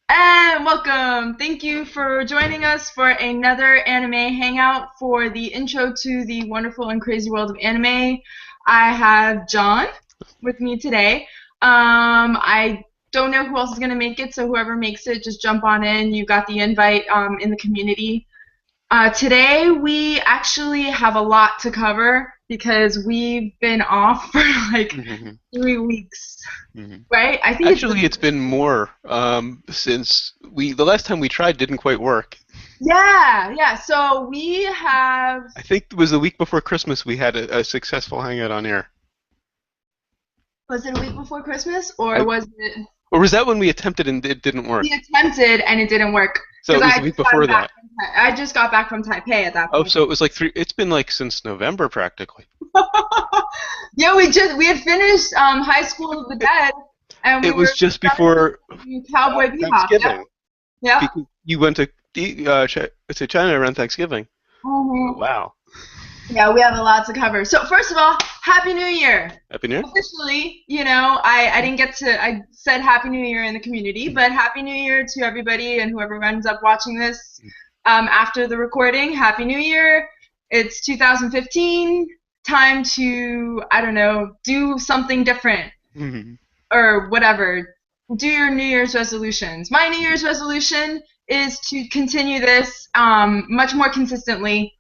And welcome! Thank you for joining us for another anime hangout for the intro to the wonderful and crazy world of anime. I have John with me today. I don't know who else is going to make it, so whoever makes it, just jump on in. You got the invite in the community. Today we actually have a lot to cover because we've been off for like hmm 3 weeks, hmm right? I think it's Actually, been. it's been more since the last time we tried didn't quite work. Yeah, yeah. So we have. I think it was the week before Christmas we had a successful hangout on air. Was it a week before Christmas, or I, was it? or was that when we attempted and it didn't We work? attempted and it didn't work So because it was the week before that. I just got back from Taipei at that Oh, point. so it was like three. It's been like since November practically. Yeah, we had finished High School of the It, Dead, and we it was were just starting before Cowboy Bebop. Yep, Thanksgiving yep. because you went to China around Thanksgiving. Oh, Mhm. wow! Yeah, we have a lot to cover. So first of all, Happy New Year! Happy New Year. Officially, I didn't get to, I said Happy New Year in the community, but Happy New Year to everybody and whoever ends up watching this after the recording. Happy New Year. It's 2015. Time to, I don't know, do something different Mhm. or whatever. Do your New Year's resolutions. My New Year's resolution is to continue this much more consistently,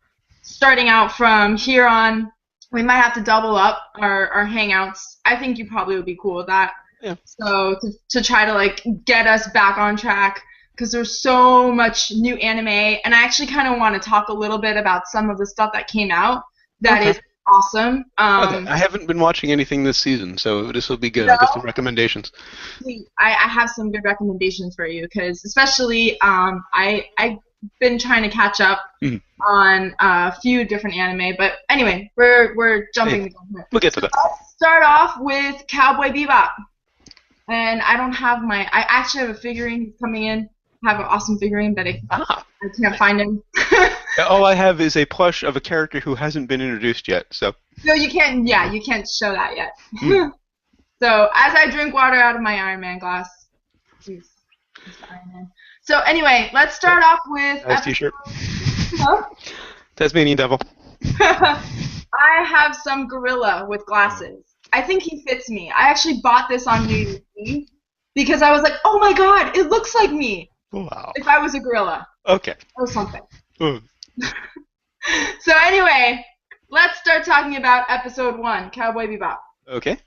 starting out from here on. We might have to double up our hangouts. I think you probably would be cool with that. Yeah. So to try to like get us back on track because there's so much new anime, and I actually kind of want to talk a little bit about some of the stuff that came out that Okay. is awesome. Okay. I haven't been watching anything this season, so this will be good. I'll get some So recommendations. I have some good recommendations for you because especially I've been trying to catch up Mhm. on a few different anime, but anyway, we're Yeah, jumping the gun here. we'll get to So that. let's start off with Cowboy Bebop, and I don't have my. I actually have a figurine coming in. I have an awesome figurine, but Ah, I can't nice. find him. All I have is a plush of a character who hasn't been introduced yet. So, No, you can't. Yeah, you can't show that yet. mm, So as I drink water out of my Iron Man glass, jeez, Mr. Iron Man. So anyway, let's start off with nice episode. T-shirt. Huh? Tasmanian Devil. I have some gorilla with glasses. I think he fits me. I actually bought this on New Year's Eve because I was like, oh my god, it looks like me Wow. if I was a gorilla Okay. or something. Mm. So anyway, let's start talking about episode 1, Cowboy Bebop. Okay.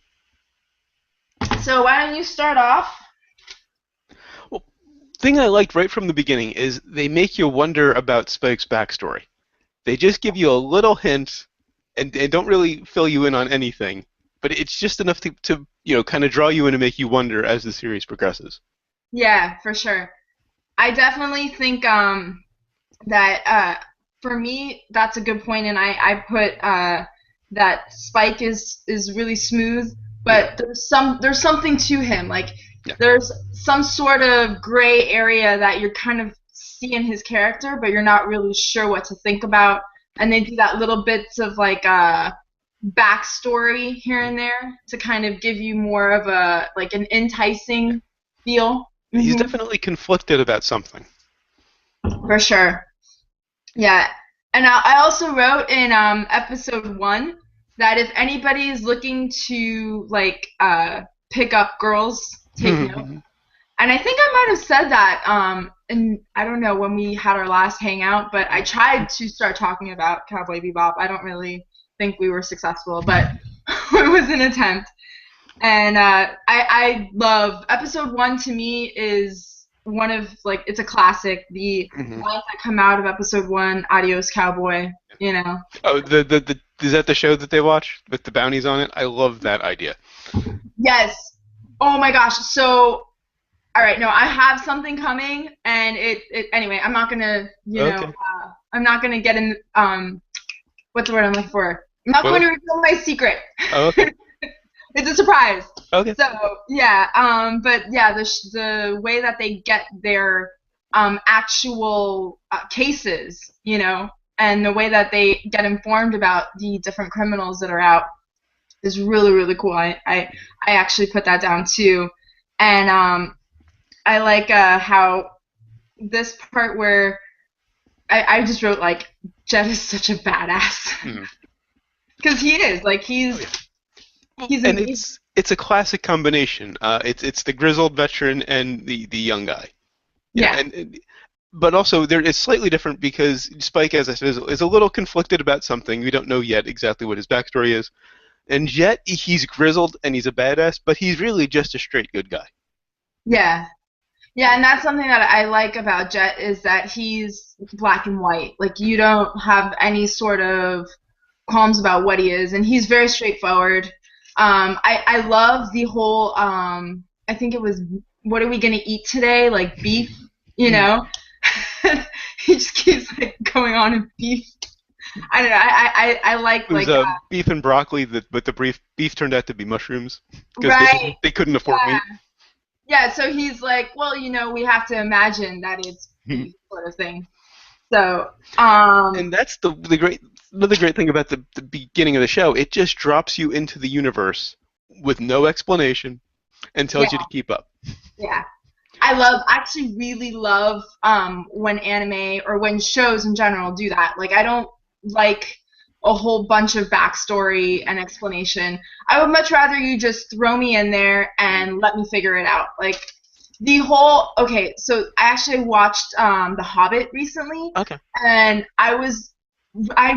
So why don't you start off? Well, thing I liked right from the beginning is they make you wonder about Spike's backstory. They just give you a little hint and don't really fill you in on anything, but it's just enough to kind of draw you in and make you wonder as the series progresses. Yeah, for sure. I definitely think that for me that's a good point, and I put that Spike is really smooth, Yeah. but there's something to him. Like Yeah. there's some sort of gray area that you're kind of seeing his character, but you're not really sure what to think about. And they do that little bits of like backstory here and there to kind of give you more of a like an enticing feel. He's Hmm. definitely conflicted about something. For sure. Yeah, and I also wrote in episode 1 that if anybody is looking to like pick up girls, take note. And I think I might have said that and I don't know when we had our last hangout, but I tried to start talking about Cowboy Bebop. I don't really think we were successful, but it was an attempt. And I love episode 1. To me is one of like it's a classic. The hmm lines that come out of episode 1, "Adios, cowboy." You know. Oh, the is that the show that they watch with the bounties on it? I love that idea. Yes. Oh my gosh. So all right, no, I have something coming, and it anyway. I'm not gonna Okay. I'm not gonna get in what's the word I'm looking for. I'm not going Well. to reveal my secret. Oh, okay. It's a surprise. Okay. So yeah, but yeah, the way that they get their actual cases, and the way that they get informed about the different criminals that are out is really really cool. I actually put that down too, and I like how this part where I just wrote like Jet is such a badass Mhm. because he is like Oh yeah. Well, he's and amazing. it's a classic combination. It's the grizzled veteran and the young guy. You know, Yeah, but also there is slightly different because Spike, as I said, is a little conflicted about something. We don't know yet exactly what his backstory is. And Jet, he's grizzled and he's a badass, but he's really just a straight good guy. yeah, yeah, and that's something that I like about Jet is that he's black and white. Like you don't have any sort of qualms about what he is, and he's very straightforward. I love the whole I think it was what are we gonna eat today? Like beef, you Mm. know? He just keeps like going on in beef. I don't know. I It was like beef and broccoli, but the beef turned out to be mushrooms because right. they couldn't afford Yeah. meat. Yeah, so he's like, well, we have to imagine that it's beef sort of thing. So, And that's the great another great thing about the beginning of the show. It just drops you into the universe with no explanation and yeah, tells you to keep up. yeah. So Actually really love when anime or when shows in general do that. Like I don't like a whole bunch of backstory and explanation. I would much rather you just throw me in there and let me figure it out. Like the whole okay, so I actually watched The Hobbit recently okay. and I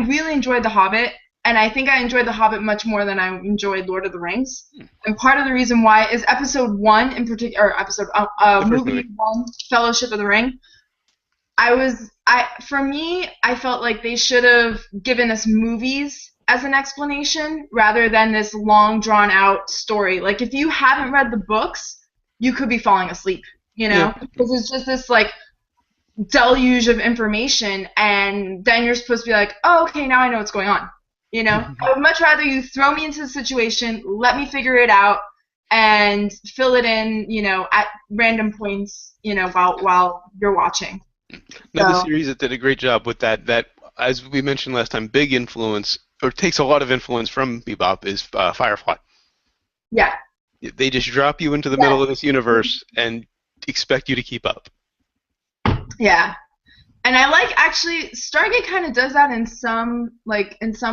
really enjoyed The Hobbit and I think I enjoyed The Hobbit much more than I enjoyed Lord of the Rings. And part of the reason why is episode one in particular, or episode The first movie. movie one, Fellowship of the Ring. For me, I felt like they should have given us movies as an explanation rather than this long drawn out story. Like if you haven't read the books, you could be falling asleep, Yeah. because it's just this like deluge of information, and then you're supposed to be like, oh, okay, now I know what's going on. I would much rather you throw me into the situation, let me figure it out, and fill it in, at random points, while you're watching. Another So series that did a great job with that, as we mentioned last time, big influence or takes a lot of influence from Bebop is Firefly. yeah, They just drop you into the yeah, middle of this universe and expect you to keep up. yeah. And I like actually Stargate kind of does that in some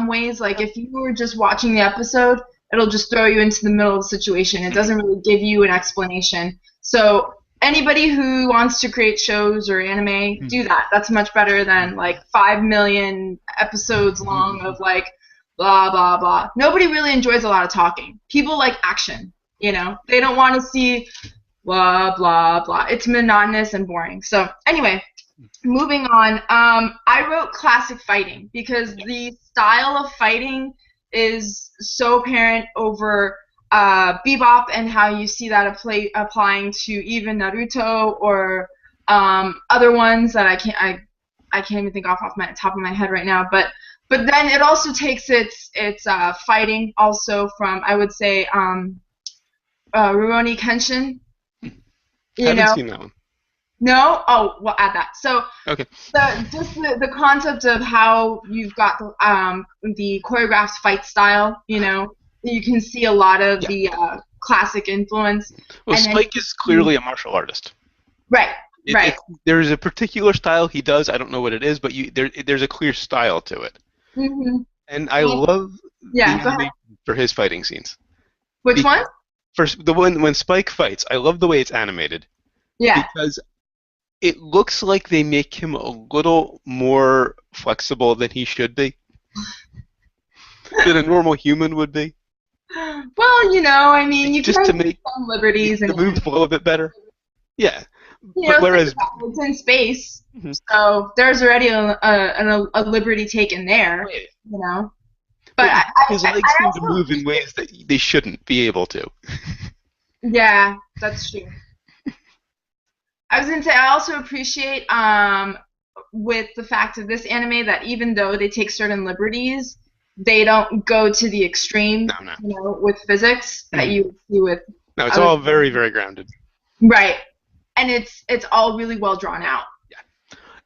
ways. Like if you were just watching the episode, it'll just throw you into the middle of the situation. It doesn't really give you an explanation. So anybody who wants to create shows or anime, do that. That's much better than like 5 million episodes long of like blah blah blah. Nobody really enjoys a lot of talking. People like action. They don't want to see blah blah blah. It's monotonous and boring. So anyway, moving on. I wrote classic fighting because the style of fighting is so apparent over Bebop and how you see that applying to even Naruto or other ones that I can't even think off my top of my head right now. But then it also takes its fighting also from I would say Rurouni Kenshin. You Haven't know, seen that one. no? Oh, we'll add that. So Okay. the concept of how you've got the choreographed fight style, you can see a lot of Yeah. the classic influence, Well, and then Spike is clearly a martial artist. right, right, There's a particular style he does. I don't know what it is, but there's a clear style to it. hmm And I love the yeah. Go ahead. animation for his fighting scenes. Which one? Because first, the one when Spike fights, I love the way it's animated Yeah, because it looks like they make him a little more flexible than he should be, than a normal human would be, well, I mean, you just to can take make some liberties the and moves flow a bit better. Yeah, but think whereas about it, it's in space, Mhm. so there's already a liberty taken there, you know. But but his legs I seem to also move in ways that they shouldn't be able to. yeah, that's true. I was gonna say I also appreciate with the fact of this anime that even though they take certain liberties, they don't go to the extreme, No, no, with physics that you would see with no. It's other all very, very grounded. right. And it's all really well drawn out.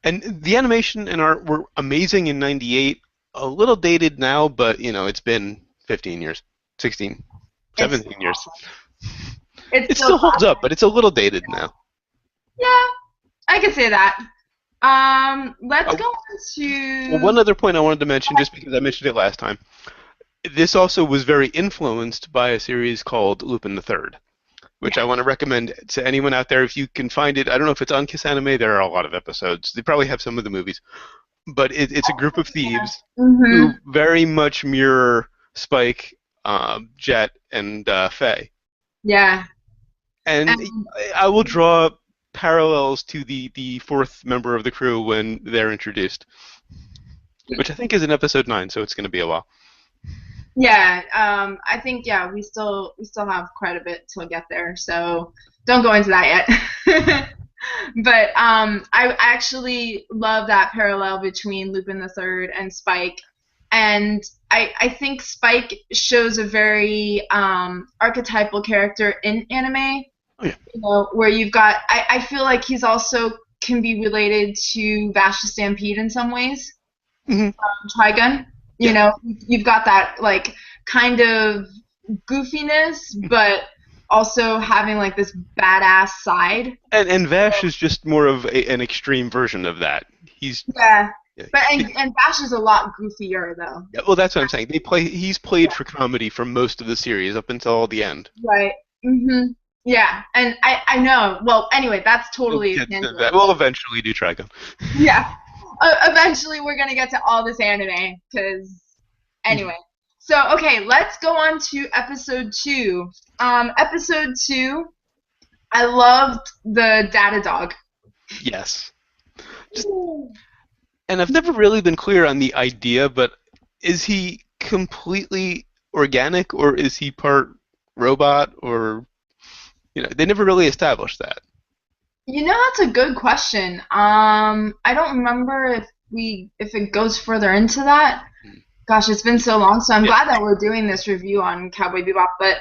And the animation and art were amazing in '98. A little dated now, but it's been 15 years, 16, It's 17 years. it's It still still holds classic. up, but it's a little dated now. Yeah, I could say that. Let's Uh, go on well, to. one other point I wanted to mention, just because I mentioned it last time, this also was very influenced by a series called Lupin the Third, which I Yeah. want to recommend to anyone out there if you can find it. I don't know if it's on Kiss Anime. There are a lot of episodes. They probably have some of the movies, but it's a group of thieves Mhm. who very much mirror Spike, Jet, and Faye. Yeah. And And I will draw parallels to the fourth member of the crew when they're introduced, which I think is in episode 9, so it's going to be a while. yeah, I think yeah, we still have quite a bit till we get there, so don't go into that yet. But I actually love that parallel between Lupin the Third and Spike, and I think Spike shows a very archetypal character in anime. Oh yeah. You know, where you've got I feel like he's also can be related to Vash the Stampede in some ways. Hmm. Trigun. You Yeah. know, you've got that like kind of goofiness, but also having like this badass side. And Vash is just more of an extreme version of that. He's Yeah, yeah, but and Bash is a lot goofier though. yeah, well, that's what I'm saying. He's played for comedy for most of the series up until the end. Right. Mhm. Yeah, and I know. Well, anyway, that's We'll totally a get to tangent. that. We'll eventually do Trigon. Yeah. Eventually, we're gonna get to all this anime because anyway. So okay, let's go on to episode two. Episode two. I loved the data dog. Yes. Just and I've never really been clear on the idea, but is he completely organic or is he part robot or they never really established that. You know, that's a good question. I don't remember if it goes further into that. Gosh, it's been so long, so I'm Yeah. glad that we're doing this review on Cowboy Bebop. But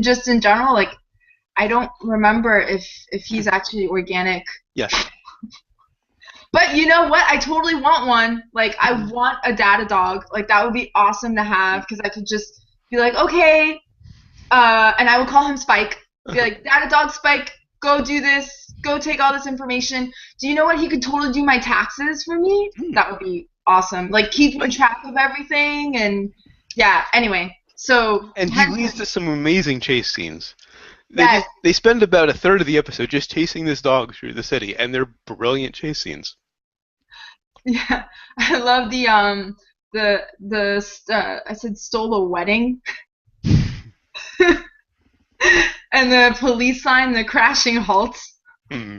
just in general, like I don't remember if he's actually organic. Yes. But you know what? I totally want one. Like I want a data dog. Like that would be awesome to have because I could just be like, okay, and I would call him Spike. Be like, data dog Spike, go do this. Go take all this information. Do you know what? He could totally do my taxes for me. That would be awesome. Like keeping track of everything and yeah. Anyway, so And he leads to some amazing chase scenes. yes, They spend about a third of the episode just chasing this dog through the city, and they're brilliant chase scenes. yeah. I love the I said stole a wedding and the police sign, the crashing halts. Hmm.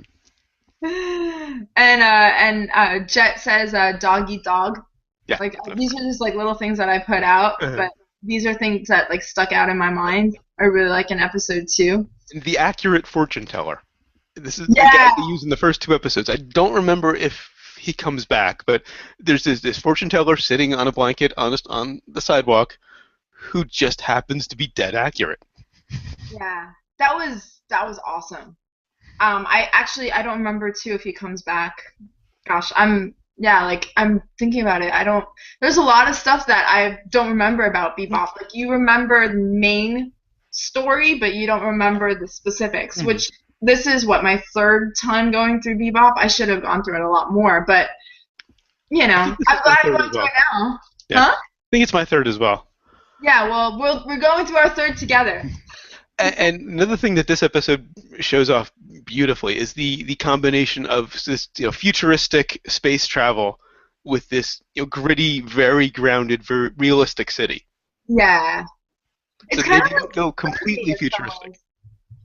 And Jet says dog eat dog. Yeah. Like these are just like little things that I put out, Uh, but these are things that like stuck out in my mind. I really like in episode two. the accurate fortune teller. This is a guy Yeah, they use in the first 2 episodes. I don't remember if he comes back, but there's this fortune teller sitting on a blanket on the sidewalk who just happens to be dead accurate. yeah, that was awesome. I don't remember too if he comes back. Gosh, yeah, like I'm thinking about it. I don't. There's a lot of stuff that I don't remember about Bebop. Like you remember the main story, but you don't remember the specifics. Mhm. Which this is what my third time going through Bebop. I should have gone through it a lot more, but I think this I'm is my glad I'm third going as through well. it now. Yeah, I Huh? think it's my third as well. Yeah. Well, we're going through our third together. And another thing that this episode shows off beautifully is the combination of this futuristic space travel with this gritty, very grounded, very realistic city. Yeah. So It's they kind of didn't like go Stargate completely in some futuristic. ways.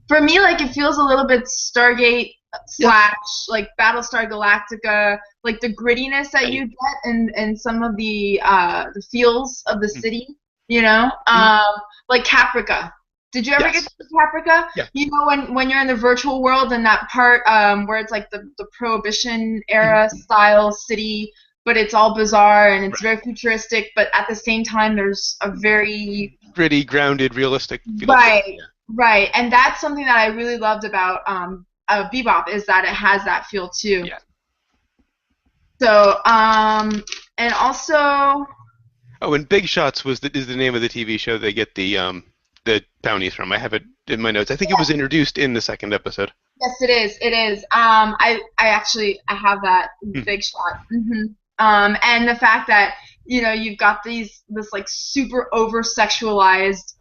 For me, like it feels a little bit Stargate Yeah. slash like Battlestar Galactica, like the grittiness that Right. you get and some of the feels of the city, you know, Mhm. like Caprica. Did you ever get Yes. to Caprica? Yeah. You know when you're in the virtual world and that part where it's like the Prohibition era Mhm. style city, but it's all bizarre and it's Right. very futuristic, but at the same time there's a very Gritty, grounded, realistic feel to it. right, right, and that's something that I really loved about Bebop is that it has that feel too. Yeah. So, and also, Oh, and Big Shots is the name of the TV show they get the bounties from. I have it in my notes. I think it was introduced in the second episode. Yes, it is. It is. I actually I have that Hmm. big shot. And the fact that you've got this like super over sexualized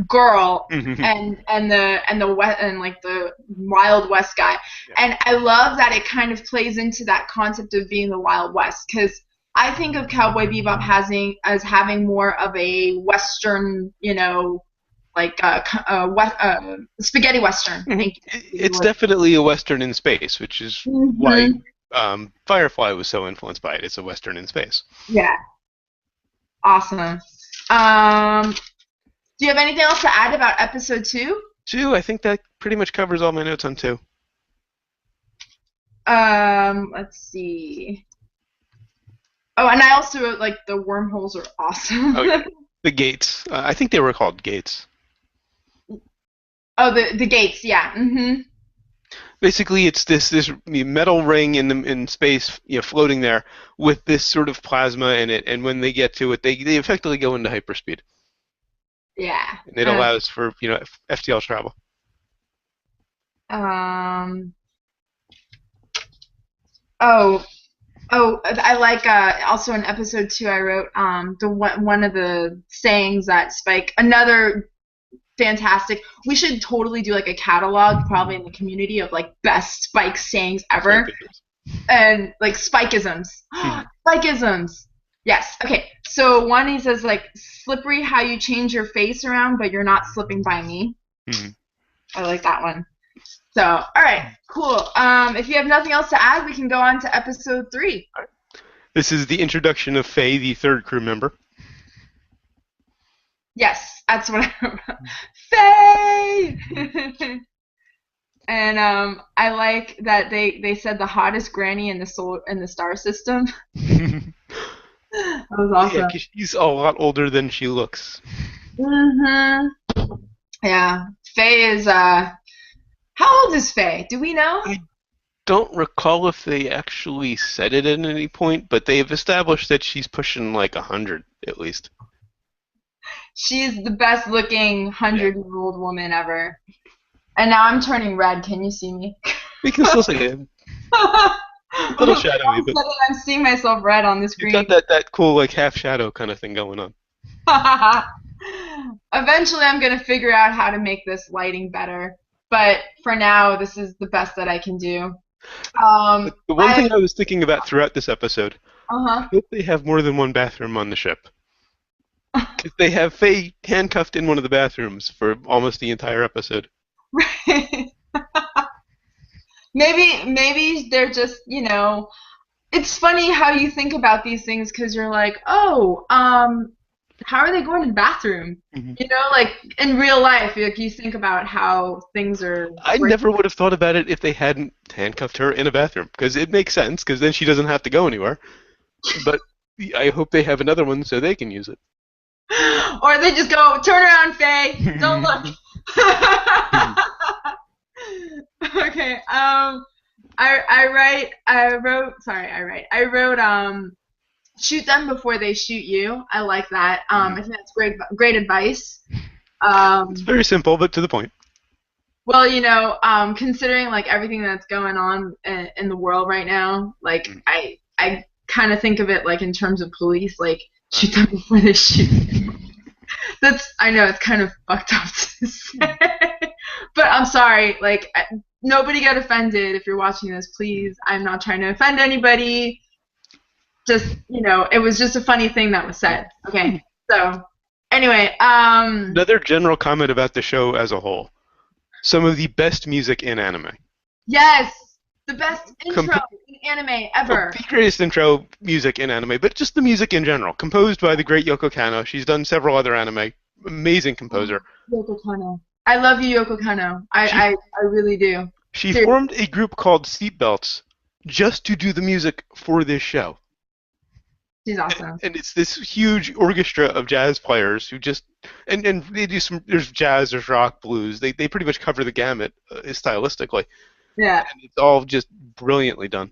girl Hmm. and like the Wild West guy, Yeah. and I love that it kind of plays into that concept of being the Wild West because I think of Cowboy Bebop having more of a Western, like spaghetti Western. Hmm. Thank It's you. definitely a Western in space, which is why Mm-hmm. Firefly was so influenced by it. It's a Western in space. Yeah, awesome. Um, do you have anything else to add about episode two? Two, I think that pretty much covers all my notes on two. Let's see. Oh, and I also wrote like the wormholes are Oh yeah, awesome. the gates. I think they were called gates. Oh, the gates, yeah. Basically, it's this metal ring in space, floating there with this sort of plasma in it, and when they get to it, they effectively go into hyperspeed, Yeah. and it allows for FTL travel. Um. Oh, I like also in episode two I wrote the one of the sayings that Spike another fantastic. We should totally do like a catalog probably in the community of like best Spike sayings Oh ever goodness. and like Spikeisms. Hmm. Spikeisms. Yes. Okay. So one he says like slippery how you change your face around but you're not slipping by me. Hmm. I like that one. So, all right, cool. If you have nothing else to add, we can go on to episode three. This is the introduction of Faye, the third crew member. Yes, that's what I Faye. And I like that they said the hottest granny in the star system. Yeah, That was awesome. because she's a lot older than she looks. Mhm. Yeah, Faye is how old is Faye? Do we know? I don't recall if they actually said it at any point, but they've established that she's pushing like 100 at least. She's the best looking Yeah, 100-year-old woman ever. And now I'm turning red. Can you see me? we can still say it. All A little of shadowy, a but sudden, I'm seeing myself red on the you've got screen. that cool like half shadow kind of thing going on. Eventually, I'm gonna figure out how to make this lighting better. But for now, this is the best that I can do. But the one I thing I was thinking about throughout this episode, I uh hope they have more than one bathroom on the ship. Because they have Faye handcuffed in one of the bathrooms for almost the entire episode. huh. Maybe they're just It's funny how you think about these things because you're like, oh, how are they going to the bathroom? Hmm. Like in real life, like you think about how things are I working. never would have thought about it if they hadn't handcuffed her in a bathroom, because it makes sense, because then she doesn't have to go anywhere. But I hope they have another one so they can use it. Or they just go, turn around, Faye. Don't look. Okay. I wrote shoot them before they shoot you. I like that. I think that's great advice. It's Um, very simple, but to the point. well, considering like everything that's going on in the world right now, like I kind of think of it like in terms of police, like shoot them before they shoot you. I know it's kind of fucked up to say, but I'm sorry. Like nobody get offended if you're watching this, please. I'm not trying to offend anybody. Just it was just a funny thing that was said. Okay, so anyway, Another general comment about the show as a whole. Some of the best music in anime. yes, the best intro Comp- in anime well, ever. the greatest intro music in anime, but just the music in general. Composed by the great Yoko Kanno. She's done several other anime. Amazing composer. Yoko Kano. I love you, Yoko Kano. She I really do. she Seriously, formed a group called Seatbelts just to do the music for this show. she's awesome. And it's this huge orchestra of jazz players who just and they do some there's jazz, there's rock, blues. They pretty much cover the gamut stylistically, Yeah, and it's all just brilliantly done.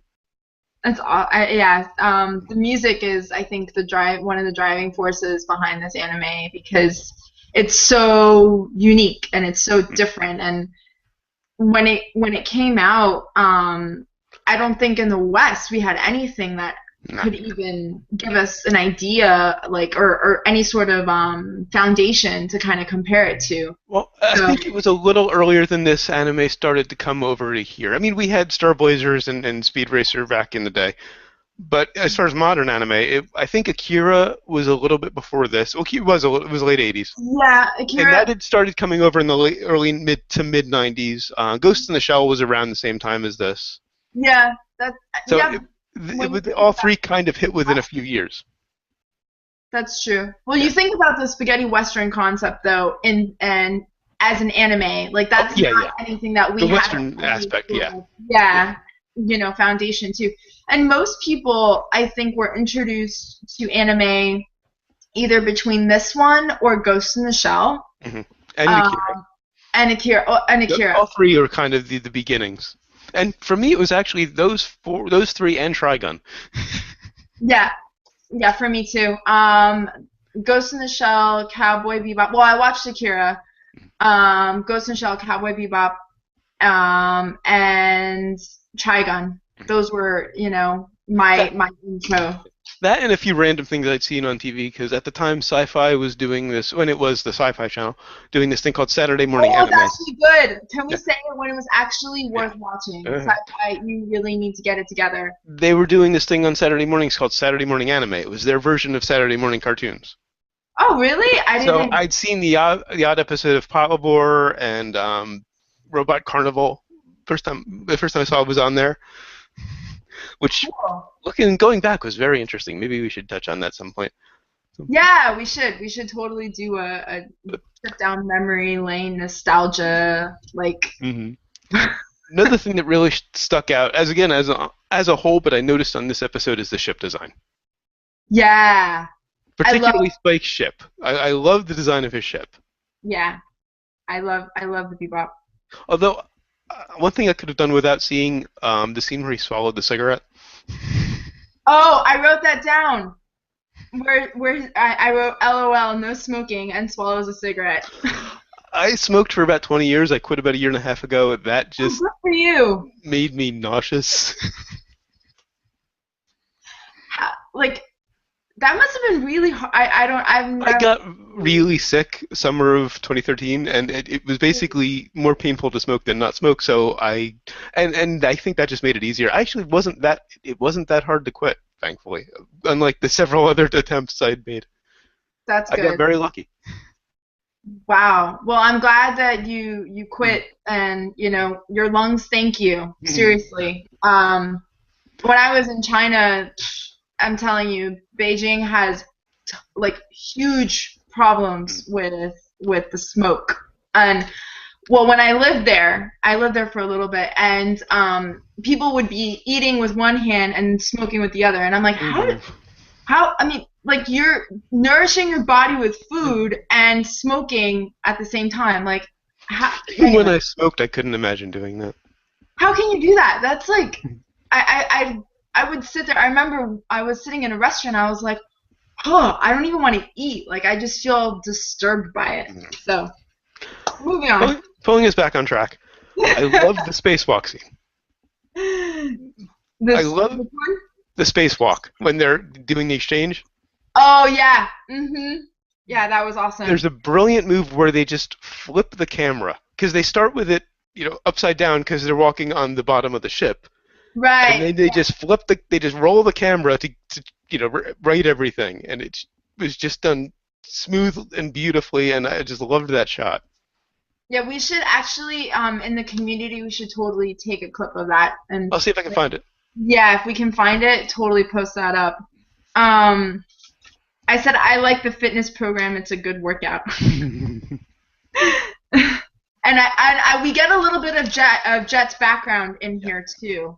that's all. Yeah, the music is, I think, one of the driving forces behind this anime because it's so unique and it's so different. And when it came out, I don't think in the West we had anything that No. could even give us an idea, like, or any sort of foundation to kind of compare it to. Well, I So think it was a little earlier than this anime started to come over to here. I mean, we had Star Blazers and Speed Racer back in the day. But as far as modern anime, I think Akira was a little bit before this. Well, it was late 80s. yeah, And that Akira. had started coming over in the early mid to mid 90s. Ghost in the Shell was around the same time as this. Yeah, that So yeah. it When you was think all about three kind of hit within a few years. that's true. Well, you Yeah. think about the spaghetti western concept though, and as an anime, like Oh that's yeah, not yeah. anything that The we had Western any aspect, sort yeah, of, yeah. yeah, foundation to. And most people, I think, were introduced to anime either between this one or Ghost in the Shell, hmm And um, Akira. and Akira. Oh, and Akira. All three are kind of the beginnings. And for me, it was actually those three, and Trigun. Yeah, yeah, for me too. Ghost in the Shell, Cowboy Bebop. Well, I watched Akira. Ghost in the Shell, Cowboy Bebop, and Trigun. Those were, That my intro. that and a few random things I'd seen on TV because at the time Sci-Fi was doing this when it was the Sci-Fi Channel doing this thing called Saturday Morning Oh, it's Anime. actually good. Can we Yeah, say it when it was actually yeah. worth watching? Uh, Sci-fi, you really need to get it together. they were doing this thing on Saturday mornings called Saturday Morning Anime. It was their version of Saturday morning cartoons. Oh, really? I So didn't. I'd seen the odd episode of Patlabor and Robot Carnival. The first time I saw it was on there, which Cool. looking going back was very interesting. Maybe we should touch on that at some point. Yeah, we should. We should totally do a trip down memory lane, nostalgia. Like, hmm Another thing that really stuck out, as a whole, but I noticed on this episode is the ship design, yeah, I love. particularly Spike's ship. I love the design of his ship. Yeah, I love the Bebop. Although one thing I could have done without seeing the scene where he swallowed the cigarette. Oh, I wrote that down. Where I wrote LOL, no smoking, and swallows a cigarette. I smoked for about 20 years. I quit about a year and a half ago. That Oh, just good for you. made me nauseous. Like that must have been really hard. I don't. I've I never. got really sick summer of 2013, and it was basically more painful to smoke than not smoke. So and I think that just made it easier. Actually, it wasn't that hard to quit, thankfully. Unlike the several other attempts I'd made, That's I got good. very lucky. Wow. Well, I'm glad that you quit, and your lungs thank you. Seriously. When I was in China, I'm telling you, Beijing has like huge problems with the smoke. And well, when I lived there for a little bit, and people would be eating with one hand and smoking with the other, and I'm like, I mean, like you're nourishing your body with food and smoking at the same time. Like, Even when anyway, I smoked, I couldn't imagine doing that. how can you do that? That's like, I would sit there. I remember I was sitting in a restaurant. I was like, oh, I don't even want to eat. Like, I just feel disturbed by it. So, moving on. Pulling us back on track. I love the spacewalk scene. I love This one? the spacewalk when they're doing the exchange. Oh yeah. Yeah, that was awesome. There's a brilliant move where they just flip the camera because they start with it, upside down because they're walking on the bottom of the ship, and Right. then they just they just roll the camera to write everything, and it was just done smooth and beautifully, and I just loved that shot. Yeah, we should actually, in the community, we should totally take a clip of that and I'll see if I can find it. yeah, if we can find it, totally post that up. Um, I said I like the fitness program. It's a good workout. And we get a little bit of Jet's background in here too,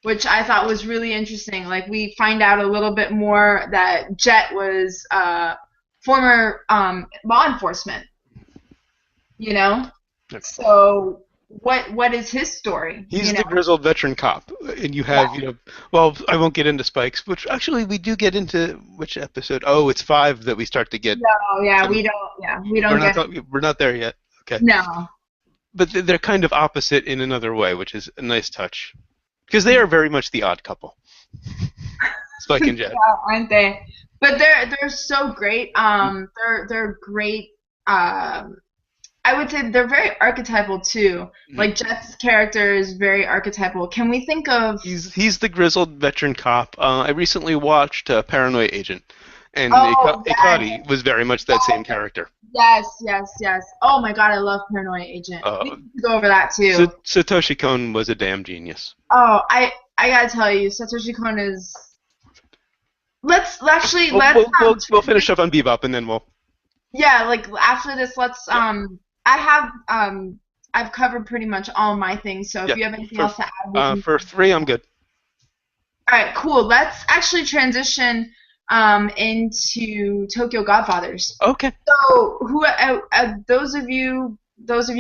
which I thought was really interesting. Like we find out a little bit more that Jet was former law enforcement, you know? So what is his story? He's the grizzled veteran cop, and you have, well, I won't get into Spikes, which actually we do get into which episode? Oh, it's 5 that we start to get. No, yeah, we don't We're get we're not there yet. Okay. no. but they're kind of opposite in another way, which is a nice touch. Because they are very much the odd couple, Spike and Jet. Yeah, aren't they? But they're so great. They're great. Um, I would say they're very archetypal too. Mhm. Like Jet's character is very archetypal. Can we think of? He's the grizzled veteran cop. I recently watched Paranoid Agent, and Oh yes, Ikari was very much that same character. yes, yes, yes. Oh my God, I love Paranoia Agent. We Uh, need to go over that too. Satoshi Kon was a damn genius. Oh, I gotta tell you, Satoshi Kon is. Let's actually We'll, let's we'll, we'll, we'll finish up on Bebop, and then we'll. yeah, like after this, let's Yeah, I have I've covered pretty much all my things. So if yeah. you have anything For else to add, we can. for three, I'm good. All right, cool. Let's actually transition into Tokyo Godfathers. Okay. So, those of you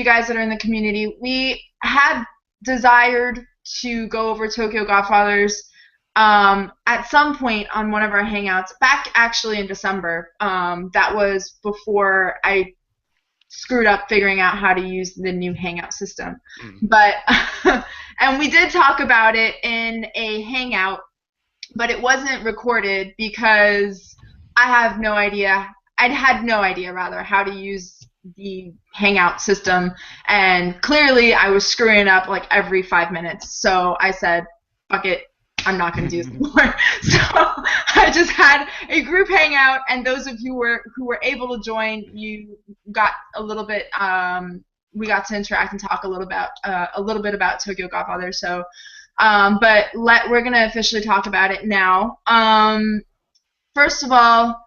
guys that are in the community, we had desired to go over Tokyo Godfathers at some point on one of our hangouts back actually in December. That was before I screwed up figuring out how to use the new Hangout system. Mm. But and we did talk about it in a Hangout, but it wasn't recorded because I have no idea. I'd had no idea rather how to use the Hangout system, and clearly I was screwing up like every 5 minutes. So I said, "Fuck it, I'm not going to do this anymore." So I just had a group hangout, and those of you who were able to join, you got a little bit. We got to interact and talk a little bit about Tokyo Godfather. So, but we're going to officially talk about it now. First of all,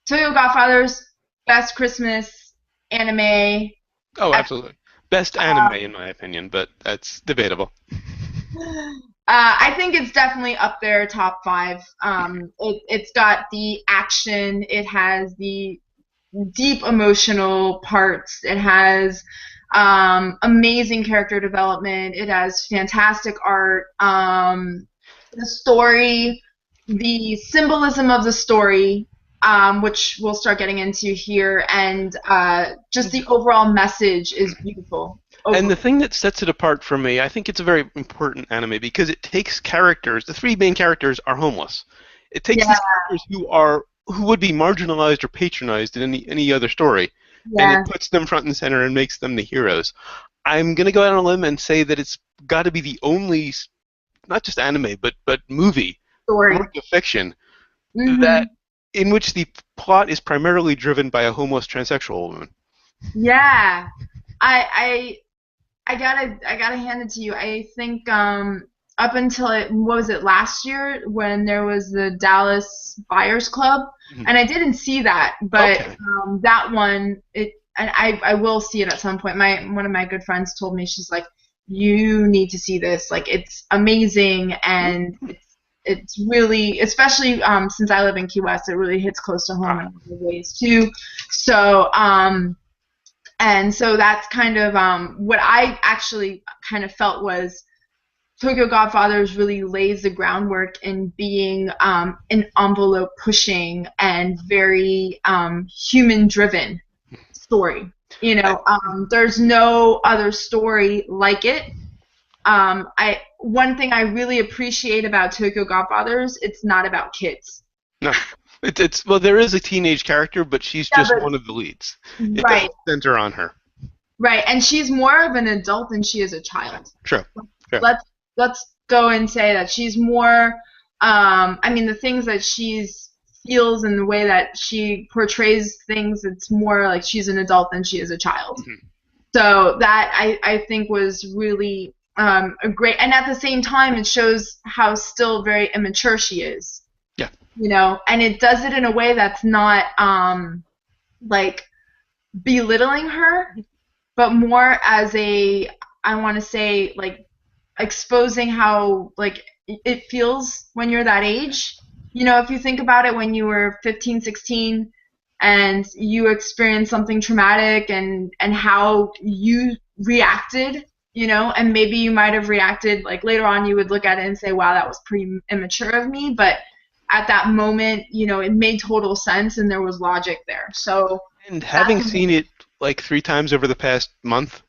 Tokyo Godfather's best Christmas anime. Oh, ever. absolutely. Best anime in my opinion, but that's debatable. I think it's definitely up there, top five. It's got the action. It has the deep emotional parts. It has amazing character development. It has fantastic art. The story, the symbolism of the story, which we'll start getting into here, and just the overall message is beautiful. And Over. the thing that sets it apart for me, I think it's a very important anime because it takes characters. The three main characters are homeless. It takes Yeah, these characters who would be marginalized or patronized in any other story, and yeah, it puts them front and center and makes them the heroes. I'm gonna go out on a limb and say that it's got to be the only, not just anime, but movie, story. work of fiction that Hmm. in which the plot is primarily driven by a homeless transsexual woman. Yeah, I I gotta hand it to you. I think up until what was it last year when there was the Dallas Buyers Club, Mhm. and I didn't see that, but Okay. that one and I will see it at some point. My one of my good friends told me, she's like, you need to see this. Like it's amazing, and it's really, especially since I live in Key West, it really hits close to home in Ah. other ways too. So and so that's kind of what I actually kind of felt was Tokyo Godfathers really lays the groundwork in being an envelope pushing and very human driven story. You I, know, there's no other story like it. I One thing I really appreciate about Tokyo Godfathers, it's not about kids. no. It's well, there is a teenage character, but she's Yeah, just one of the leads. but It right, doesn't center on her. right, and she's more of an adult than she is a child. True. True. let's let's go and say that she's more I mean the things that she's feels and the way that she portrays things, it's more like she's an adult than she is a child. Mhm. So that I think was really a great, and at the same time it shows how still very immature she is, Yeah. you know, and it does it in a way that's not like belittling her, but more as a, I want to say, like exposing how like it feels when you're that age. You know, if you think about it, when you were 15, 16 and you experienced something traumatic, and how you reacted, you know, and maybe you might have reacted like later on you would look at it and say, wow, that was pretty immature of me, but at that moment, you know, it made total sense and there was logic there. So And having that's seen it like three times over the past month,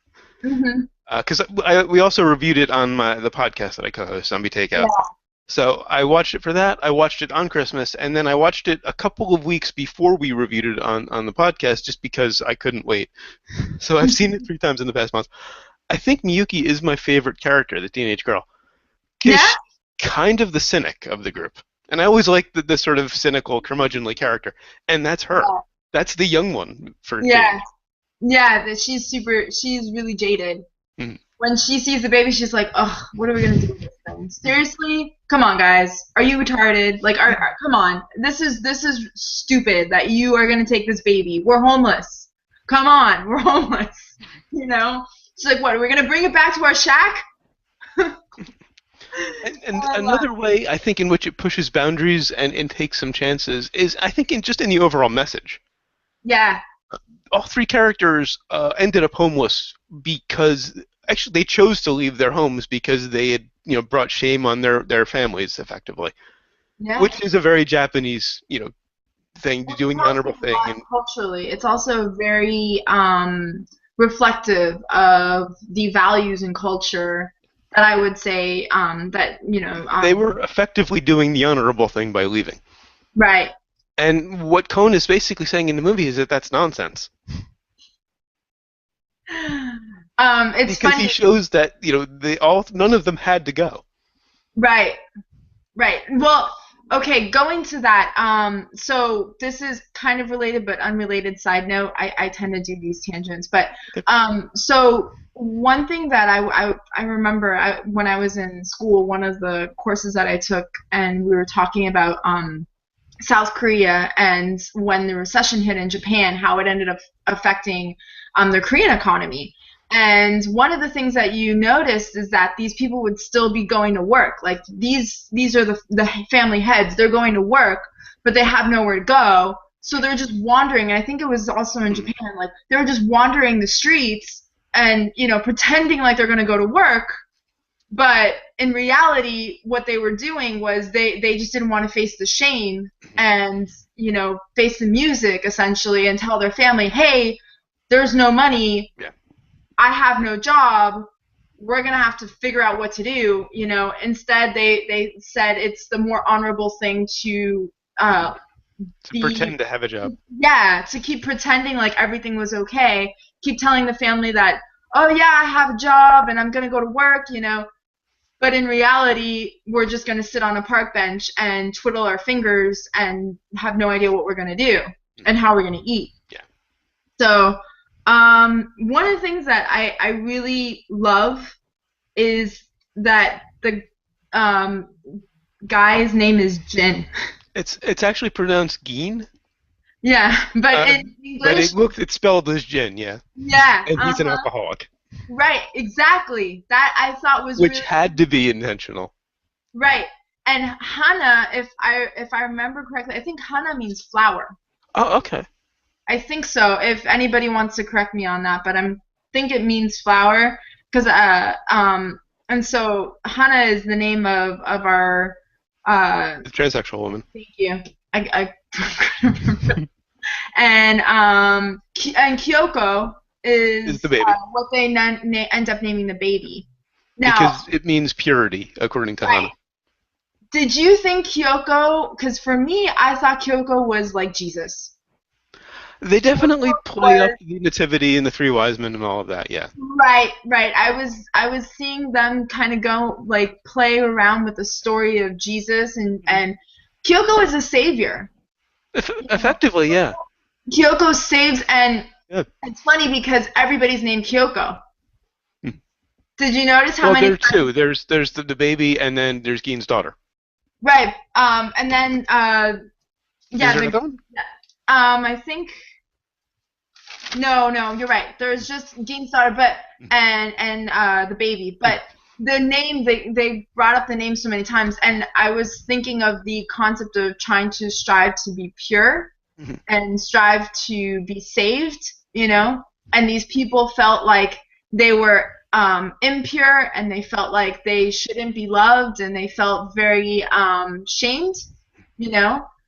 Mhm. Because we also reviewed it on the podcast that I co-host, Zombie Takeout. Yeah. So I watched it for that. I watched it on Christmas, and then I watched it a couple of weeks before we reviewed it on the podcast, just because I couldn't wait. So I've seen it 3 times in the past month. I think Miyuki is my favorite character, the teenage girl, because Yeah. she's kind of the cynic of the group, and I always like the sort of cynical, curmudgeonly character, and that's her. Yeah. That's the young one for Yeah. Jade. Yeah. That she's really jaded. Mhm. When she sees the baby, she's like, "Ugh, what are we gonna do with this thing? Seriously? Come on, guys. Are you retarded? Like, come on. This is stupid that you are gonna take this baby. We're homeless. Come on, we're homeless. You know?" She's like, "What? Are we gonna bring it back to our shack?" And I love. another way I think in which it pushes boundaries and takes some chances is I think just in the overall message. Yeah. All 3 characters ended up homeless because actually they chose to leave their homes because they had brought shame on their families effectively, Yeah. which is a very Japanese thing, Well, doing it's the also honorable thing. not And culturally. It's also very reflective of the values and culture that I would say that they were effectively doing the honorable thing by leaving. right. And what Kohn is basically saying in the movie is that that's nonsense. It's Because he funny. shows that they all none of them had to go. Right. Right. Well, okay, going to that, so this is kind of related but unrelated side note. I tend to do these tangents, but so one thing that I remember when I was in school, one of the courses that I took, and we were talking about South Korea and when the recession hit in Japan, how it ended up affecting the Korean economy. And one of the things that you noticed is that these people would still be going to work. Like these are the family heads. They're going to work, but they have nowhere to go. So they're just wandering. And I think it was also in Japan. Like they were just wandering the streets and pretending like they're going to go to work, but in reality what they were doing was they just didn't want to face the shame and face the music essentially and tell their family, hey, there's no money, Yeah. I have no job, we're going to have to figure out what to do. Instead they said it's the more honorable thing to To be pretend to have a job. yeah, to keep pretending like everything was okay, keep telling the family that, oh yeah, I have a job and I'm going to go to work, but in reality, we're just going to sit on a park bench and twiddle our fingers and have no idea what we're going to do and how we're going to eat. Yeah. So, one of the things that I really love is that the um, guy's name is Jin. It's actually pronounced Geen, Yeah, but in but English, it's spelled as Jin, yeah. yeah, And he's an alcoholic, right, exactly. That I thought was which really had to be intentional. right. And Hana, if I remember correctly, I think Hana means flower. Oh, okay. I think so. If anybody wants to correct me on that, but I think it means flower because and so Hana is the name of our The transsexual woman thank you. I and Kyoko is is the baby what they end up naming the baby. Now, because it means purity, according to right. Hana. Did you think Kyoko? Because for me, I thought Kyoko was like Jesus. They definitely Kyoko play up was the nativity and the 3 wise men and all of that, yeah. right, right. I was seeing them kind of go like play around with the story of Jesus and Kyoko is a savior. Effectively, yeah. Kyoko saves and Yeah. it's funny because everybody's named Kyoko. Did you notice how Well, many there are times? 2. There's the baby, and then there's Geen's daughter. Right. And then Is yeah, there another one? I think no, you're right. There's just Gene Starr, but and the baby, but the name they brought up the name so many times, and I was thinking of the concept of trying to strive to be pure Mhm. and strive to be saved, and these people felt like they were impure and they felt like they shouldn't be loved and they felt very shamed,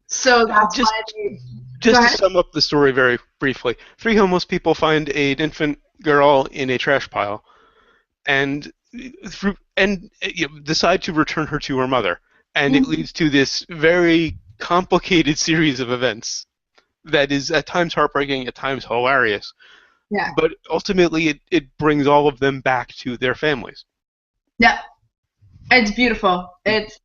so Uh, that's just why they go just to ahead. sum up the story very briefly, 3 homeless people find an infant girl in a trash pile, and decide to return her to her mother, and it Mhm. leads to this very complicated series of events that is at times heartbreaking, at times hilarious, Yeah. but ultimately it brings all of them back to their families. Yeah. It's beautiful. It's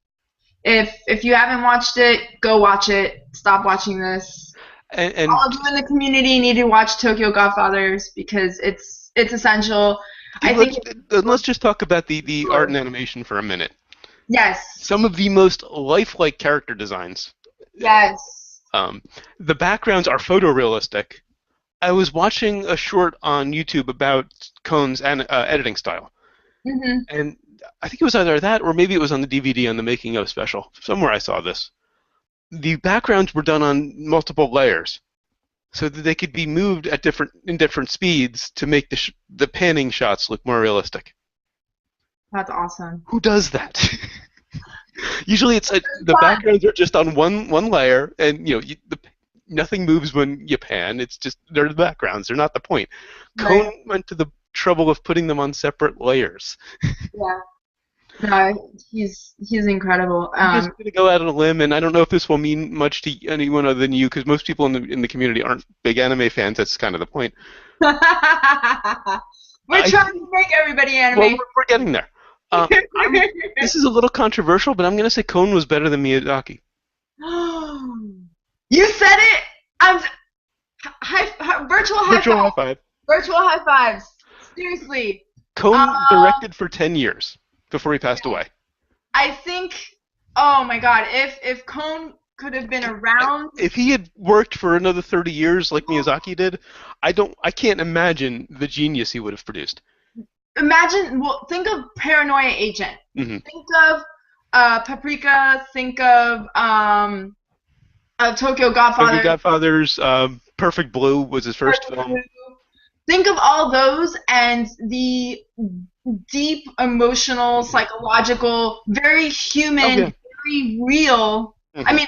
if you haven't watched it, go watch it. Stop watching this. And All of you in the community need to watch Tokyo Godfathers because it's essential. I think let's let's just talk about the art and it's animation for a minute. yes. Some of the most lifelike character designs. Yes. Um, the backgrounds are photorealistic. I was watching a short on YouTube about Cohn's editing style, Mhm. and I think it was either that or maybe it was on the DVD on the making of special. Somewhere I saw this. The backgrounds were done on multiple layers, so that they could be moved at different speeds to make the panning shots look more realistic. That's awesome. Who does that? Usually, It's the fun. backgrounds are just on one layer, and nothing moves when you pan. It's just they're the backgrounds. They're not the point. Right. Cohn went to the trouble of putting them on separate layers. Yeah. No, he's incredible. I'm just going to go out on a limb, and I don't know if this will mean much to anyone other than you, because most people in the community aren't big anime fans. That's kind of the point. We're I trying to make everybody Well, anime. we're getting there. I'm. This is a little controversial, but I'm going to say Cohn was better than Miyazaki. You said it. I'm virtual high Virtual high five. five. Virtual high fives. Seriously. Cohn Um, directed for 10 years before he passed away. I think. Oh my God. If Cone could have been around, If he had worked for another 30 years like Miyazaki did, I can't imagine the genius he would have produced. imagine. Well, think of Paranoia Agent. Mm-hmm. Think of Paprika. Think of Tokyo Tokyo Godfather. Godfathers, Perfect Blue was his first Perfect film. Blue. Think of all those and the deep emotional, psychological, very Oh human, yeah. very real. I Mm-hmm. mean,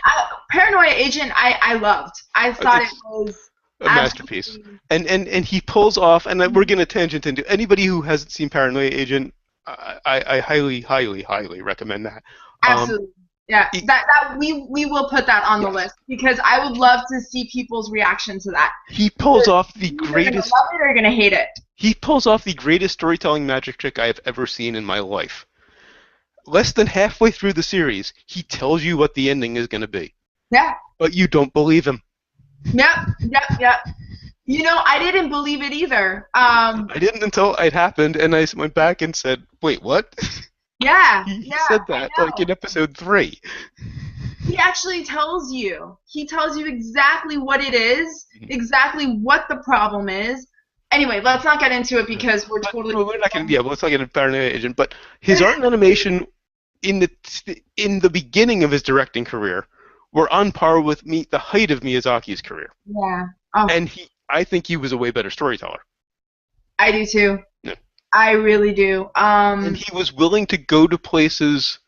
Paranoia Agent, I loved. I thought it It's was a masterpiece. absolutely And he pulls off, and we're going to tangent into anybody who hasn't seen Paranoia Agent. I highly recommend that. Um, absolutely. Yeah, he, that we will put that on the yes, list because I would love to see people's reaction to that. he pulls off the You're either gonna greatest. love it or you're gonna hate it. He pulls off the greatest storytelling magic trick I have ever seen in my life. Less than halfway through the series, he tells you what the ending is going to be, Yeah. but you don't believe him. Yep. Yep. Yep. You know, I didn't believe it either. I didn't until it happened, and I went back and said, "Wait, what?" Yeah. He Yeah. said I that like know. in episode 3. He actually tells you. He tells you exactly what it is, exactly what the problem is. Anyway, let's not get into it because we're But totally. well, we're not going to. Yeah, well, let's not get into Paranoia Agent. But his art and animation in the beginning of his directing career were on par with the height of Miyazaki's career, Yeah. Oh, and I think he was a way better storyteller. I do too. Yeah. I really do. And he was willing to go to places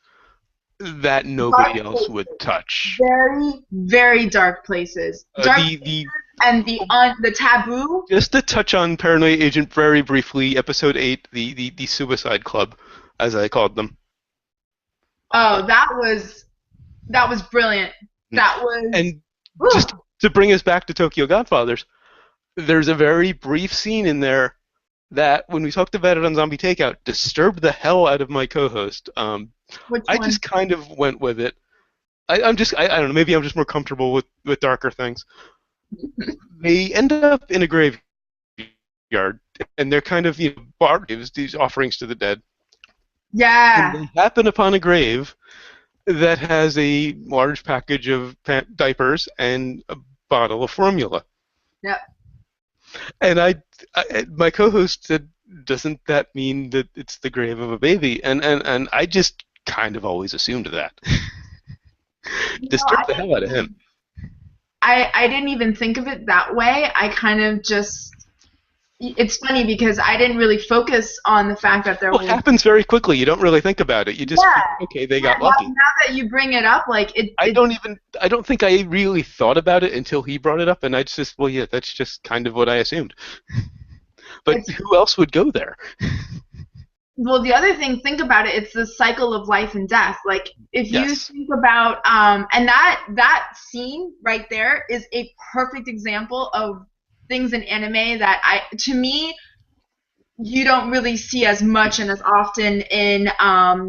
that nobody Dark else would places. touch. Very, very dark places. Dark The and the taboo. Just to touch on Paranoia Agent very briefly, episode 8, the Suicide Club, as I called them. Oh, that was brilliant. That was. And Whew. just to bring us back to Tokyo Godfathers, there's a very brief scene in there that, when we talked about it on Zombie Takeout, disturbed the hell out of my co-host. Which I one? just kind of went with it. I don't know, maybe I'm just more comfortable with darker things. They end up in a graveyard, and they're kind of, gives these offerings to the dead. And Yeah. they happen upon a grave that has a large package of diapers and a bottle of formula. Yep. And my co-host said, "Doesn't that mean that it's the grave of a baby?" And I just kind of always assumed that. You know, Disturbed the hell out of him. I didn't even think of it that way. I kind of just. It's funny because I didn't really focus on the fact that there Well, it was. happens very quickly. You don't really think about it. You just Yeah. feel, okay, they Yeah. got lucky. Now that you bring it up, like it. I don't think I really thought about it until he brought it up, and I just, well, yeah, that's just kind of what I assumed. But It's who else would go there? well, the other thing, think about it, it's the cycle of life and death. Like if you Yes. think about and that scene right there is a perfect example of things in anime that I to me you don't really see as much and as often in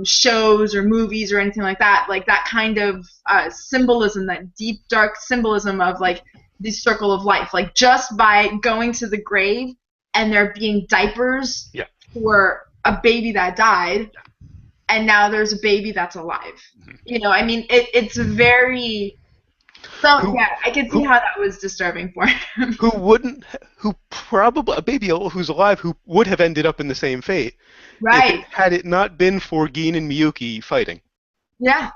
shows or movies or anything like that kind of symbolism, that deep dark symbolism of like the circle of life, like just by going to the grave and there being diapers Yeah. for a baby that died and now there's a baby that's alive. Mhm. You know, I mean, it's very so Who yeah, I could see who how that was disturbing for him. who wouldn't who probably a baby who's alive who would have ended up in the same fate if it Right. had it not been for Gin and Miyuki fighting. Yeah.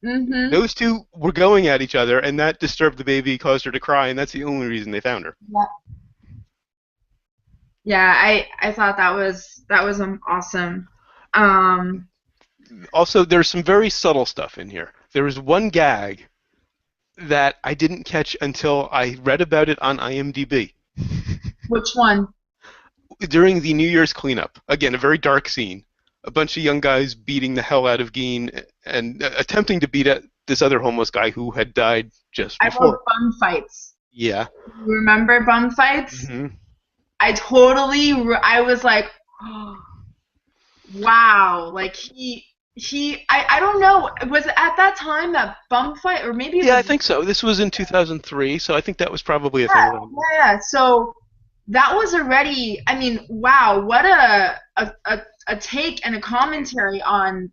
Mhm. Those two were going at each other, and that disturbed the baby, caused her to cry, and that's the only reason they found her. Yeah, I thought that was awesome. Um, Also, there's some very subtle stuff in here. There was one gag that I didn't catch until I read about it on IMDb. which one? During the New Year's cleanup, again, a very dark scene. A bunch of young guys beating the hell out of Gin and attempting to beat this other homeless guy who had died just I wrote before. bum fights. Yeah. You remember bum fights? Hmm. I was like, oh, wow, like I don't know, was it at that time that bum fight or maybe it Yeah, was I think so. This was in 2003, so I think that was probably a thing yeah, around. yeah. So that was already, I mean, wow, what a take and a commentary on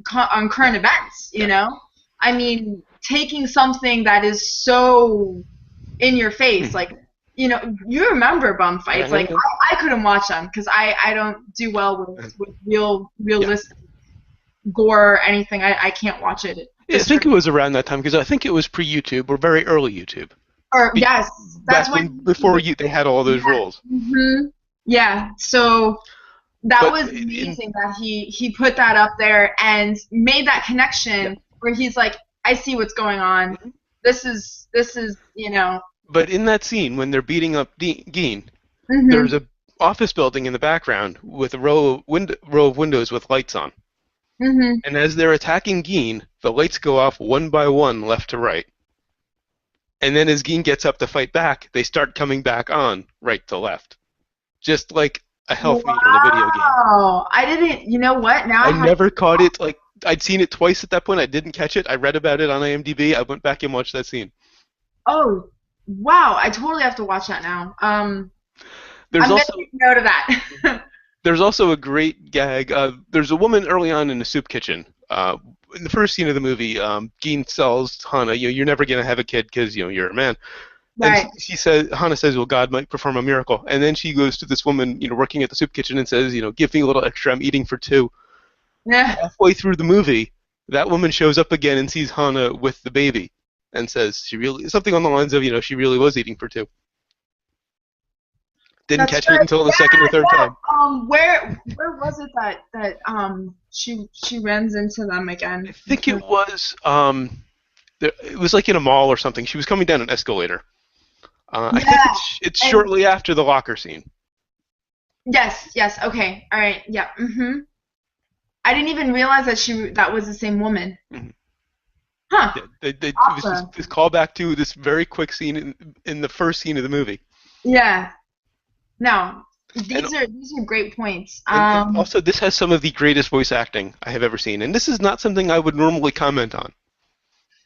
current events, you Yeah. know? I mean, taking something that is so in your face, Mhm. like, you know, you remember bum Yeah, fights. yeah, Like yeah. I couldn't watch them because I don't do well with Yeah. realistic gore or anything. I can't watch it. It Yeah, I just think it was around that time because I think it was pre-YouTube or very early YouTube. or Be- yes, that's Back when when YouTube before was you they had all those yeah. rules. Yeah. So that But was amazing that he put that up there and made that yeah. connection where he's like, I see what's going on. Mhm. This is you know. But in that scene when they're beating up Gin, there's Mhm. a office building in the background with a row of windows with lights on. Mhm. And as they're attacking Gin, the lights go off one by one left to right. And then as Gin gets up to fight back, they start coming back on right to left. Just like a health meter in a video game. Wow. I didn't. You know what? Now I I have. never caught it. Like I'd seen it twice at that point. I didn't catch it. I read about it on IMDb. I went back and watched that scene. Oh, wow. I totally have to watch that now. There's I'm gonna also make note of that. there's also a great gag. There's a woman early on in the soup kitchen. In the first scene of the movie, Gin tells Hana, you're never gonna have a kid because you're a man. And Right. she says, Hana says, well, God might perform a miracle. And then she goes to this woman, working at the soup kitchen and says, give me a little extra. I'm eating for two. Yeah. Halfway through the movie, that woman shows up again and sees Hana with the baby and says she really something on the lines of, she really was eating for two. Didn't That's catch it right. until the second or Yeah, third time. yeah. Where was it that she runs into them I again? think it was it was like in a mall or something. She was coming down an escalator. I think Yeah. it's And shortly after the locker scene. yes, yes. Okay. All right. Yeah. Mhm. I didn't even realize that was the same woman. Mhm. Huh. Yeah, it was Awesome. this callback to this very quick scene in the first scene of the movie. Yeah. No. And These are great points. and also this has some of the greatest voice acting I have ever seen. And this is not something I would normally comment on.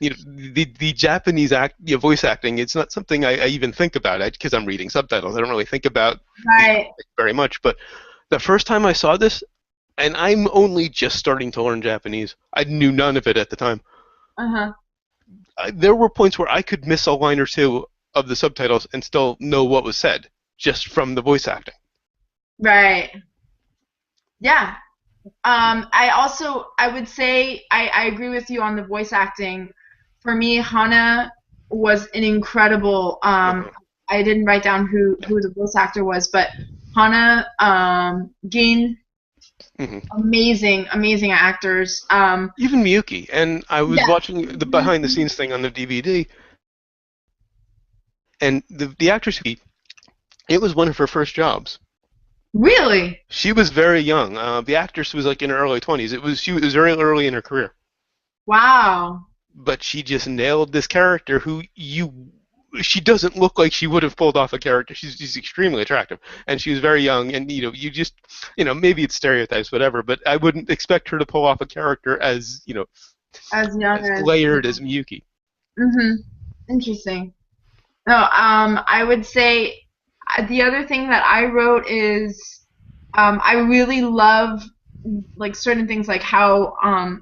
The Japanese voice acting, it's not something I even think about because I'm reading subtitles. I don't really think about the Right. very much. But the first time I saw this, and I'm only just starting to learn Japanese. I knew none of it at the time. Uh-huh. There were points where I could miss a line or two of the subtitles and still know what was said just from the voice acting. Right. Yeah. I would say I agree with you on the voice acting. For me, Hana was an incredible. Uh-huh. I didn't write down Yeah. who the voice actor was, but Hana, Gin, Hmm. amazing actors. Even Miyuki. And I was Yeah. watching the behind the scenes thing on the DVD, and the actress, it was one of her first jobs. Really? She was very young. The actress was like in her early 20s. It was very early in her career, Wow. but she just nailed this character who you she doesn't look like she would have pulled off a character. She's extremely attractive, and she was very young. And you just maybe it's stereotypes, whatever. But I wouldn't expect her to pull off a character as As young as as, layered as Miyuki. hmm. Interesting. No, I would say the other thing that I wrote is I really love like certain things like how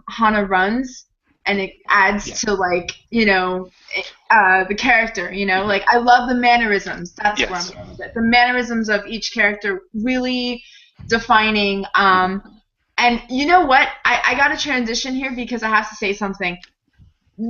Hana runs and it Yeah. adds to like the character. Hmm. Like I love the mannerisms. That's where I'm Yes. going with it. The mannerisms of each character really defining. And you know what? I got to transition here because I have to say something.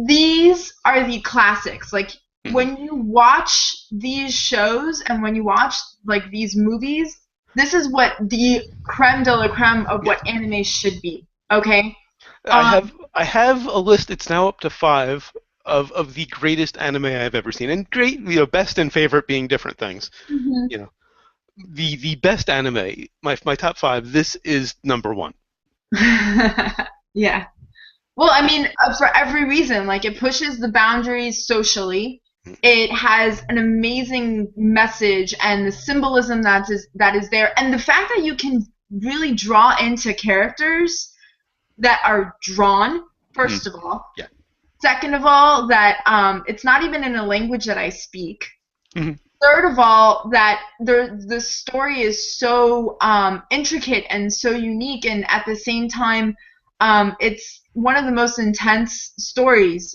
These are the classics. Like Hmm. when you watch these shows and when you watch like these movies, this is what the creme de la creme of Yeah. what anime should be. Okay. I Um. have I have a list. It's now up to five of the greatest anime I've ever seen, and great, best and favorite being different things. Mhm. You know, the best anime, my top five. This is number one. Yeah. Well, I mean, for every reason, like it pushes the boundaries socially. It has an amazing message and the symbolism that is there, and the fact that you can really draw into characters that are drawn. Mhm. First of all, Yeah. second of all, that it's not even in a language that I speak. Mhm. Third of all, that the story is so intricate and so unique, and at the same time, it's one of the most intense stories,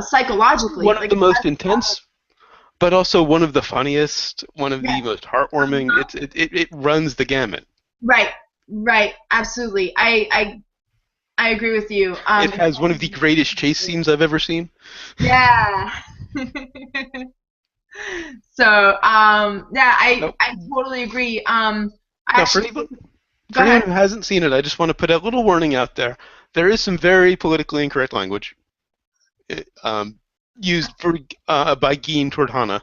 psychologically. One of Like, the most intense, but also one of the funniest, one of yeah, the most heartwarming. It runs the gamut. right, right, absolutely. I agree with you. It has one of the greatest chase scenes I've ever seen. Yeah. So, yeah, Now, I totally agree. I now actually, go for anyone ahead. who hasn't seen it, I just want to put a little warning out there. There is some very politically incorrect language used by Geen toward Hana,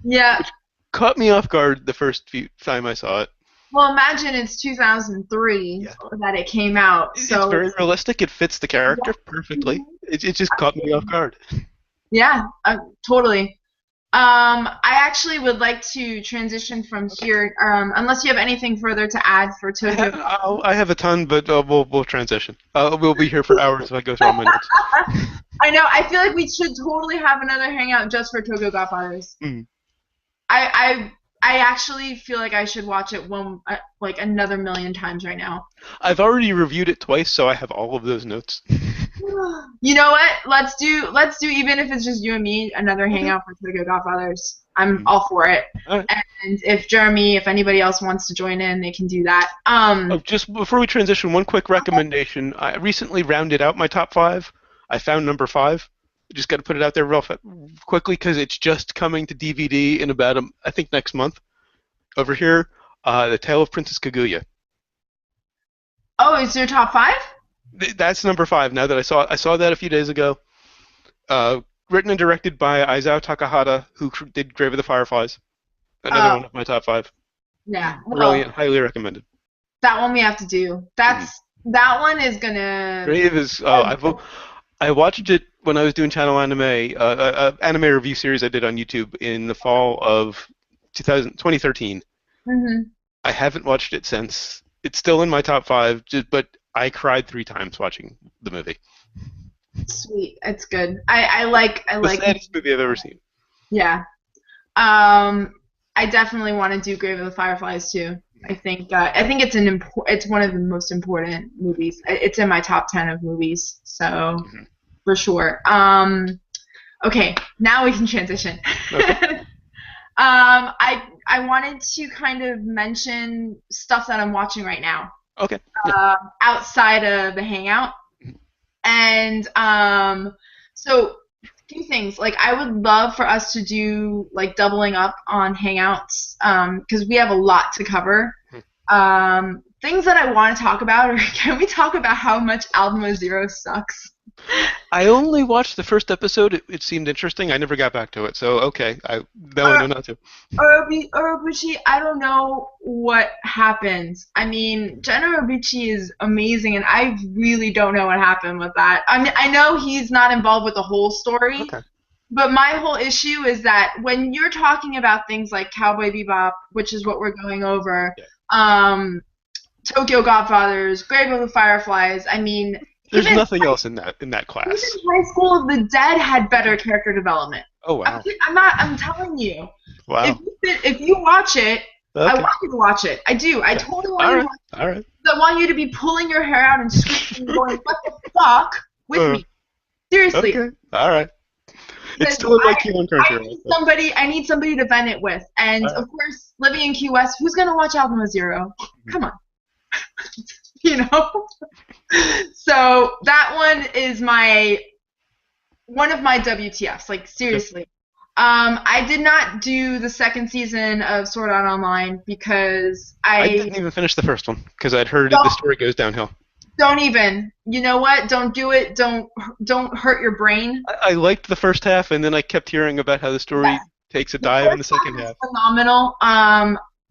Yeah. which caught me off guard the first few time I saw it. Well, imagine it's 2003 Yeah, that it came out, it's so very it's realistic. It fits the character yeah, perfectly. It just caught me off guard. yeah, totally. I actually would like to transition from Okay. here, unless you have anything further to add for Tokyo. I have a ton, but we'll transition. We'll be here for hours if I go through all my notes. I know. I feel like we should totally have another hangout just for Tokyo Godfathers. Mm. I I actually feel like I should watch it like another million times right now. I've already reviewed it twice, so I have all of those notes. You know what? Let's do even if it's just you and me another Okay. hangout for Tokyo Godfathers. I'm Mm. all for it. All right. And if anybody else wants to join in, they can do that. Oh, just before we transition, one quick recommendation. I recently rounded out my top five. I found number five. Just got to put it out there quickly because it's just coming to DVD in about, I think, next month. Over here, The Tale of Princess Kaguya. Oh, is your top five? That's number five. Now that I saw that a few days ago. Written and directed by Aizawa Takahata, who did Grave of the Fireflies. Another Oh, one of my top five. yeah. Well, Brilliant, highly recommended. that one we have to do. Mhm. That one is gonna. Grave is. I watched it when I was doing Channel Anime, anime review series I did on YouTube in the fall of 2013. Mhm. I haven't watched it since. It's still in my top five, but I cried three times watching the movie. Sweet. It's good. I The like. saddest movie I've ever seen. Yeah. Um, I definitely want to do Grave of the Fireflies too. I think it's one of the most important movies. It's in my top 10 of movies, so Mhm. for sure. Okay, now we can transition. Okay. I wanted to kind of mention stuff that I'm watching right now, Okay. Yeah. outside of the Hangout, and so few things. Like I would love for us to do like doubling up on Hangouts, because we have a lot to cover. things that I want to talk about, or can we talk about how much Alamo Zero sucks? I only watched the first episode. It seemed interesting. I never got back to it. So okay, now I know not to. Orobuchi, I don't know what happened. I mean, Gen Orobuchi is amazing, and I really don't know what happened with that. I mean, I know he's not involved with the whole story, Okay. but my whole issue is that when you're talking about things like Cowboy Bebop, which is what we're going over, Yeah. Tokyo Godfathers, Grave of the Fireflies, I mean, There's even nothing else in that even class. High School of the Dead had better character development. Oh wow. I'm telling you. Wow. If you watch it, I Okay. want you to watch it. I do. I Okay. totally want All you to right. watch All right. it. I want you to be pulling your hair out and screaming and going, what the fuck with Uh, me. Seriously. okay. All right. It's Because still in my queue on I Crunchyroll. need somebody to vent it with. And All right. of course, living in Key West, who's gonna watch Alamo Zero? Come on. You know? So that one is one of my WTFs, like Okay. seriously. I did not do the second season of Sword Art Online because I I didn't even finish the first one because I'd heard the don't, story goes downhill. don't even. You know what? Don't do it. Don't hurt your brain. I liked the first half, and then I kept hearing about how the story Yes. takes a The dive in the first second half is half. phenomenal.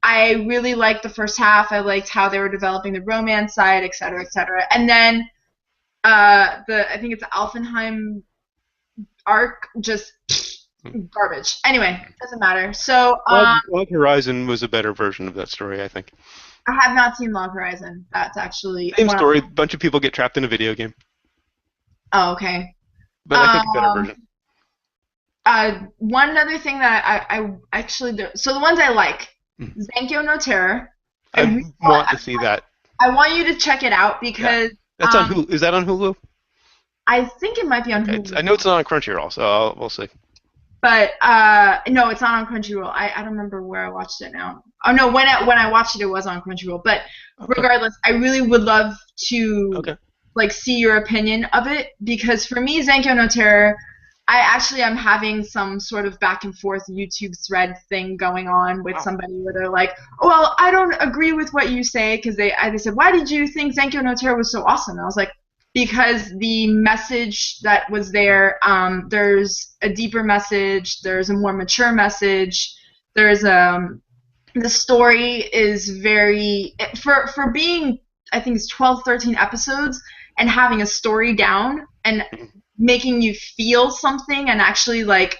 I really liked the first half. I liked how they were developing the romance side, et cetera, et cetera. And then I think it's the Alfenheim arc, just garbage. Anyway, doesn't matter. So Log Horizon was a better version of that story, I think. I have not seen Log Horizon. That's actually Same one. story. A bunch of people get trapped in a video game, Oh, okay. but I think a better Um, version. One other thing that I actually do. So the ones I like, Mhm. Zankyo no Terror. I I really want to see that. I want you to check it out Yeah, because that's on Hulu. Is that on Hulu? I think it might be on Okay, Hulu. I know it's not on Crunchyroll, so we'll see. But no, it's not on Crunchyroll. I don't remember where I watched it now. Oh no, when I watched it, it was on Crunchyroll. But Okay. regardless, I really would love to Okay. like see your opinion of it because for me, Zankyo no Terror, I actually am having some sort of back and forth YouTube thread thing going on with Wow. somebody where they're like, oh, well, I don't agree with what you say because they said, why did you think Zankyo no Terror was so awesome? And I was like, because the message that was there, there's a deeper message, there's a more mature message, there's the story is very for being I think it's 12, 13 episodes and having a story down and making you feel something and actually like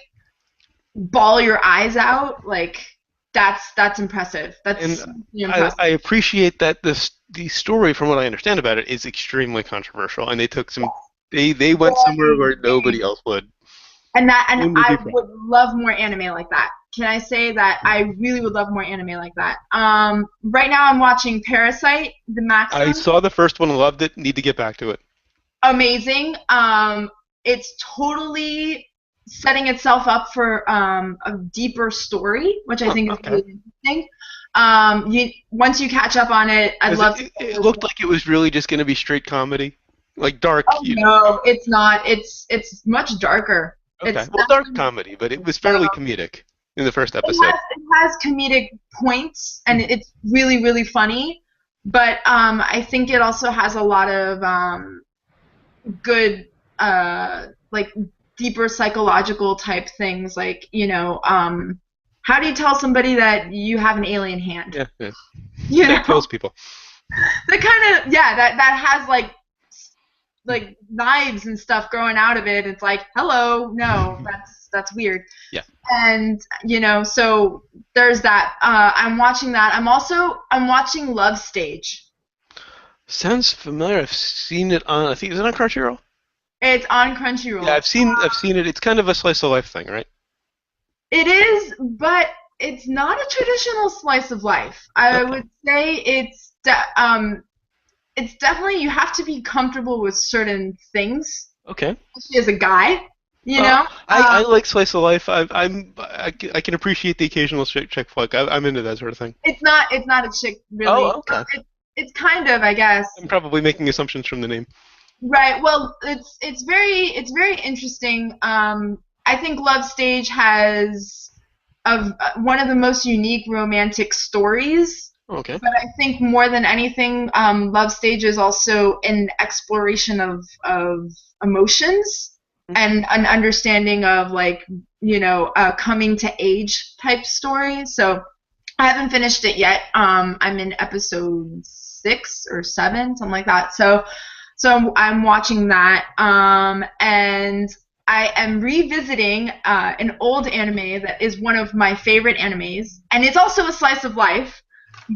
bawl your eyes out like that's impressive. And That's I, impressive. I appreciate that the story, from what I understand about it, is extremely controversial, and they took some. They went somewhere where nobody else would. And Only I people. would love more anime like that. Can I say that I really would love more anime like that? Right now I'm watching Parasite, the I Maxim. saw the first one, loved it. Need to get back to it. Amazing. It's totally setting itself up for a deeper story, which I Huh, think is okay. really interesting. Once you catch up on it, I'd 'Cause love to. it looked like it was really just going to be straight comedy, like dark. Oh no, it's not. It's much darker. Okay. It's Well, dark definitely comedy, but it was fairly comedic in the first it episode. has comedic points and it's really really funny, but I think it also has a lot of good like deeper psychological type things like how do you tell somebody that you have an alien hand? Yeah, yeah. You That know kills people. the kind of that has like knives and stuff growing out of it. It's like hello, no, that's weird. Yeah. And so there's that. I'm watching that. I'm watching Love Stage. Sounds familiar. I've seen it on. I think is it on Crunchyroll? It's on Yeah, Crunchyroll. I've seen it. It's kind of a slice of life thing, right? It is, but it's not a traditional slice of life. I Okay. would say it's definitely you have to be comfortable with certain things, Okay. especially as a guy. You Well, know, I like slice of life. I can appreciate the occasional chick flick. I'm into that sort of thing. it's not a chick Oh, really. okay. It's kind of, I guess. I'm probably making assumptions from the name. Right. Well, it's very interesting. I think Love Stage has one of the most unique romantic stories Okay. But I think more than anything, Love Stage is also an exploration of emotions and an understanding of like, a coming to age type story. So I haven't finished it yet. I'm in episode 6 or 7, something like that. So I'm watching that. And I am revisiting an old anime that is one of my favorite animes, and it's also a slice of life,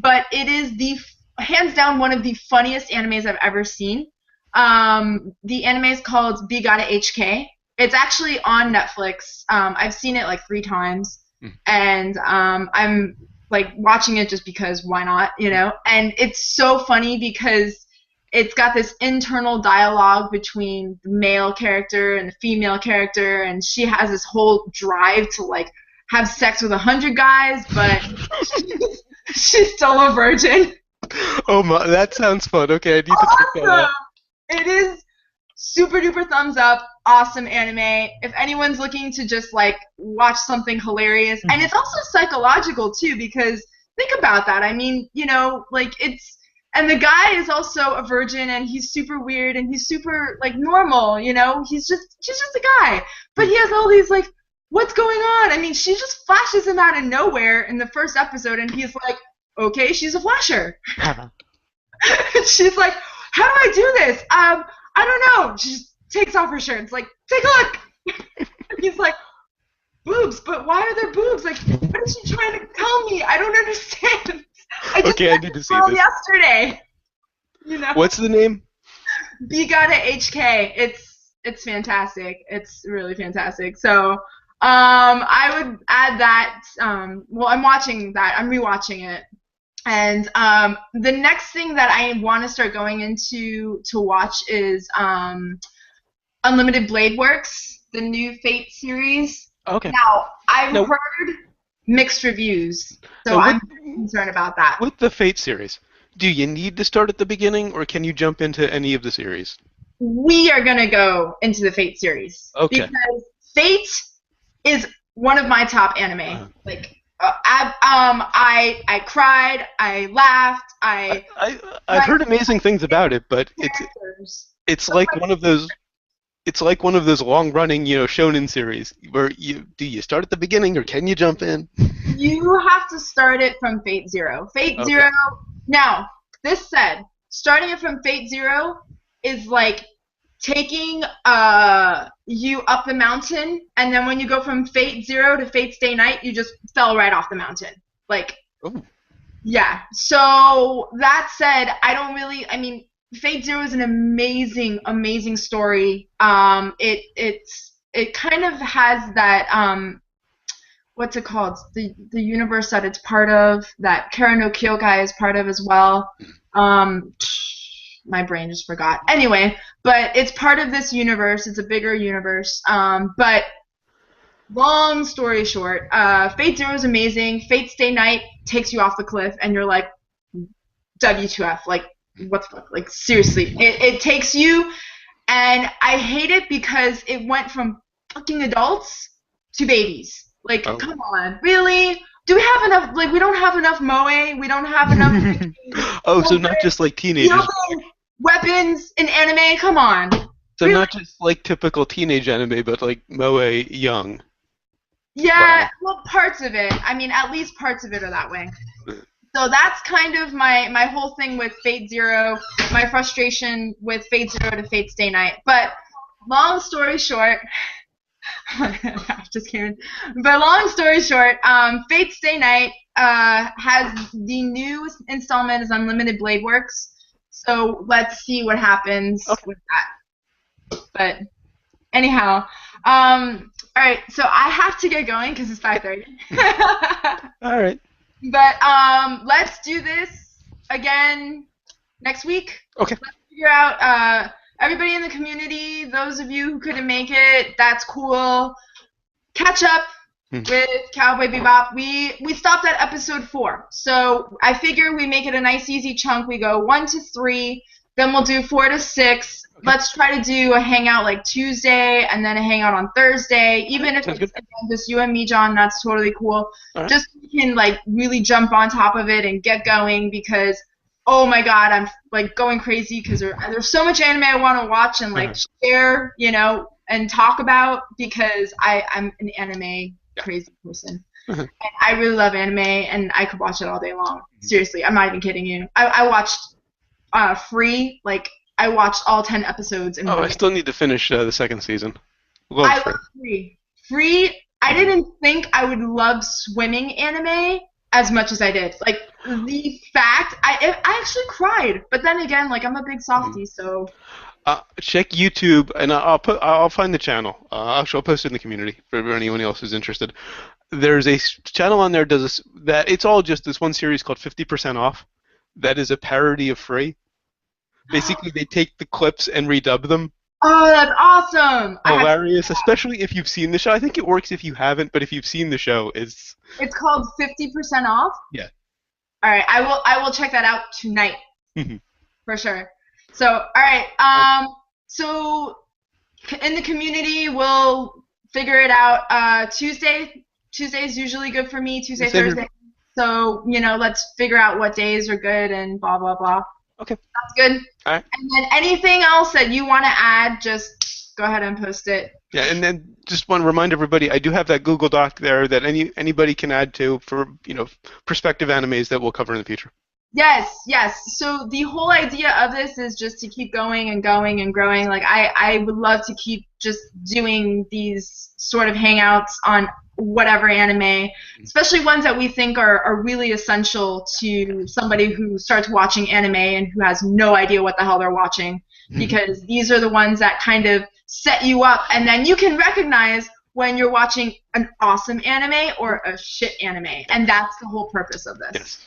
but it is the hands down one of the funniest animes I've ever seen. The anime is called Bigata HK. It's actually on Netflix. I've seen it like 3 times, and I'm like watching it just because why not, And it's so funny because it's got this internal dialogue between the male character and the female character, and she has this whole drive to like have sex with 100 guys, but she's still a virgin. Oh my, that sounds fun. Okay, I need to check that out. Awesome! It is super duper thumbs up, awesome anime. If anyone's looking to just like watch something hilarious, and it's also psychological too, because think about that. I mean, like and the guy is also a virgin, and he's super weird, and he's super like normal, she's just a guy, but he has all these like, what's going on? I mean, she just flashes him out of nowhere in the first episode, and he's like, okay, she's a flasher. She's like, how do I do this? I don't know. She just takes off her shirt. It's like, take a look. He's like, boobs, but why are there boobs? Like, what is she trying to tell me? I don't understand. I just Okay, I need to see this. Yesterday. What's the name? Bigata HK. It's fantastic. It's really fantastic. So, I would add that. Well, I'm watching that. I'm rewatching it. And the next thing that I want to start going into to watch is Unlimited Blade Works, the new Fate series. Okay. Now, I've heard mixed reviews, so I'm concerned about that. With the Fate series, do you need to start at the beginning, or can you jump into any of the series? We are going to go into the Fate series. Okay. Because Fate is one of my top anime. I cried, I laughed, I've heard amazing things about it, but it's like one of those long running, shonen series where do you start at the beginning or can you jump in? You have to start it from Fate Zero. Fate Zero. Now, this said, starting it from Fate Zero is like taking you up the mountain, and then when you go from Fate Zero to Fate Stay Night, you just fell right off the mountain. Like, yeah. So that said, I mean, Fate Zero is an amazing, amazing story. It kind of has that what's it called? The universe that it's part of, that Kara no Kyokai is part of as well. My brain just forgot. Anyway, but it's part of this universe. It's a bigger universe. But long story short, Fate Zero is amazing. Fate Stay Night takes you off the cliff, and you're like, W2F, like, what the fuck? Like, seriously. It takes you, and I hate it because it went from fucking adults to babies. Like, come on. Really? Do we have enough? Like, we don't have enough moe. We don't have enough. So not just like teenagers. Weapons in anime? Come on. So really? Not just like typical teenage anime, but like moe young. Yeah, well, parts of it. I mean, at least parts of it are that way. So that's kind of my whole thing with Fate Zero, my frustration with Fate Zero to Fate Stay Night. But long story short, I'm just kidding. But long story short, Fate Stay Night has the new installment is Unlimited Blade Works. So let's see what happens with that. But anyhow, all right. So I have to get going because it's 5:30. All right. But let's do this again next week. Okay. Let's figure out everybody in the community, those of you who couldn't make it, that's cool. Catch up with Cowboy Bebop. We stopped at episode 4. So I figure we make it a nice easy chunk. We go 1 to 3. Then we'll do 4 to 6. Okay. Let's try to do a hangout like Tuesday and then a hangout on Thursday. All right. Even if Sounds it's good. again, just you and me, John, that's totally cool. All right. Just so we can like really jump on top of it and get going because oh my god, I'm like going crazy because there's so much anime I want to watch and like Uh-huh. share, and talk about because I'm an anime Yeah. crazy person. Uh-huh. And I really love anime and I could watch it all day long. Seriously, I'm not even kidding you. I watched Free, like I watched all 10 episodes in Oh, one I day. still need to finish the second season. Love I Free. love Free. Free, I Mhm. didn't think I would love swimming anime as much as I did. Like the fact, I actually cried, but then again, like I'm a big Mhm. softie, so Check YouTube, and I'll find the channel. I'll post it in the community for anyone else who's interested. There's a channel on there does this, that it's all just this one series called 50% Off. That is a parody of Free. Basically, they take the clips and redub them. oh, that's awesome. I have to. Hilarious, especially if you've seen the show. I think it works if you haven't, but if you've seen the show, it's It's called 50% off. yeah. All right, I will check that out tonight Mhm. for sure. So, all right. All right. So in the community, we'll figure it out. Tuesday's usually good for me. Yeah, Tuesday, same here. Thursday. So let's figure out what days are good and blah blah blah. Okay. That's good. All right. And then anything else that you want to add, just go ahead and post it. Yeah, and then just want to remind everybody, I do have that Google Doc there that anybody can add to for prospective animes that we'll cover in the future. Yes, yes. So the whole idea of this is just to keep going and going and growing. Like I would love to keep just doing these sort of hangouts on whatever anime, especially ones that we think are really essential to somebody who starts watching anime and who has no idea what the hell they're watching. Because these are the ones that kind of set you up and then you can recognize when you're watching an awesome anime or a shit anime. And that's the whole purpose of this. Yes.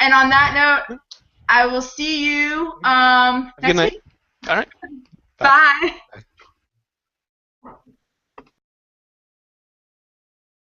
And on that note, I will see you Have a good next night. week. All right. Bye. Bye.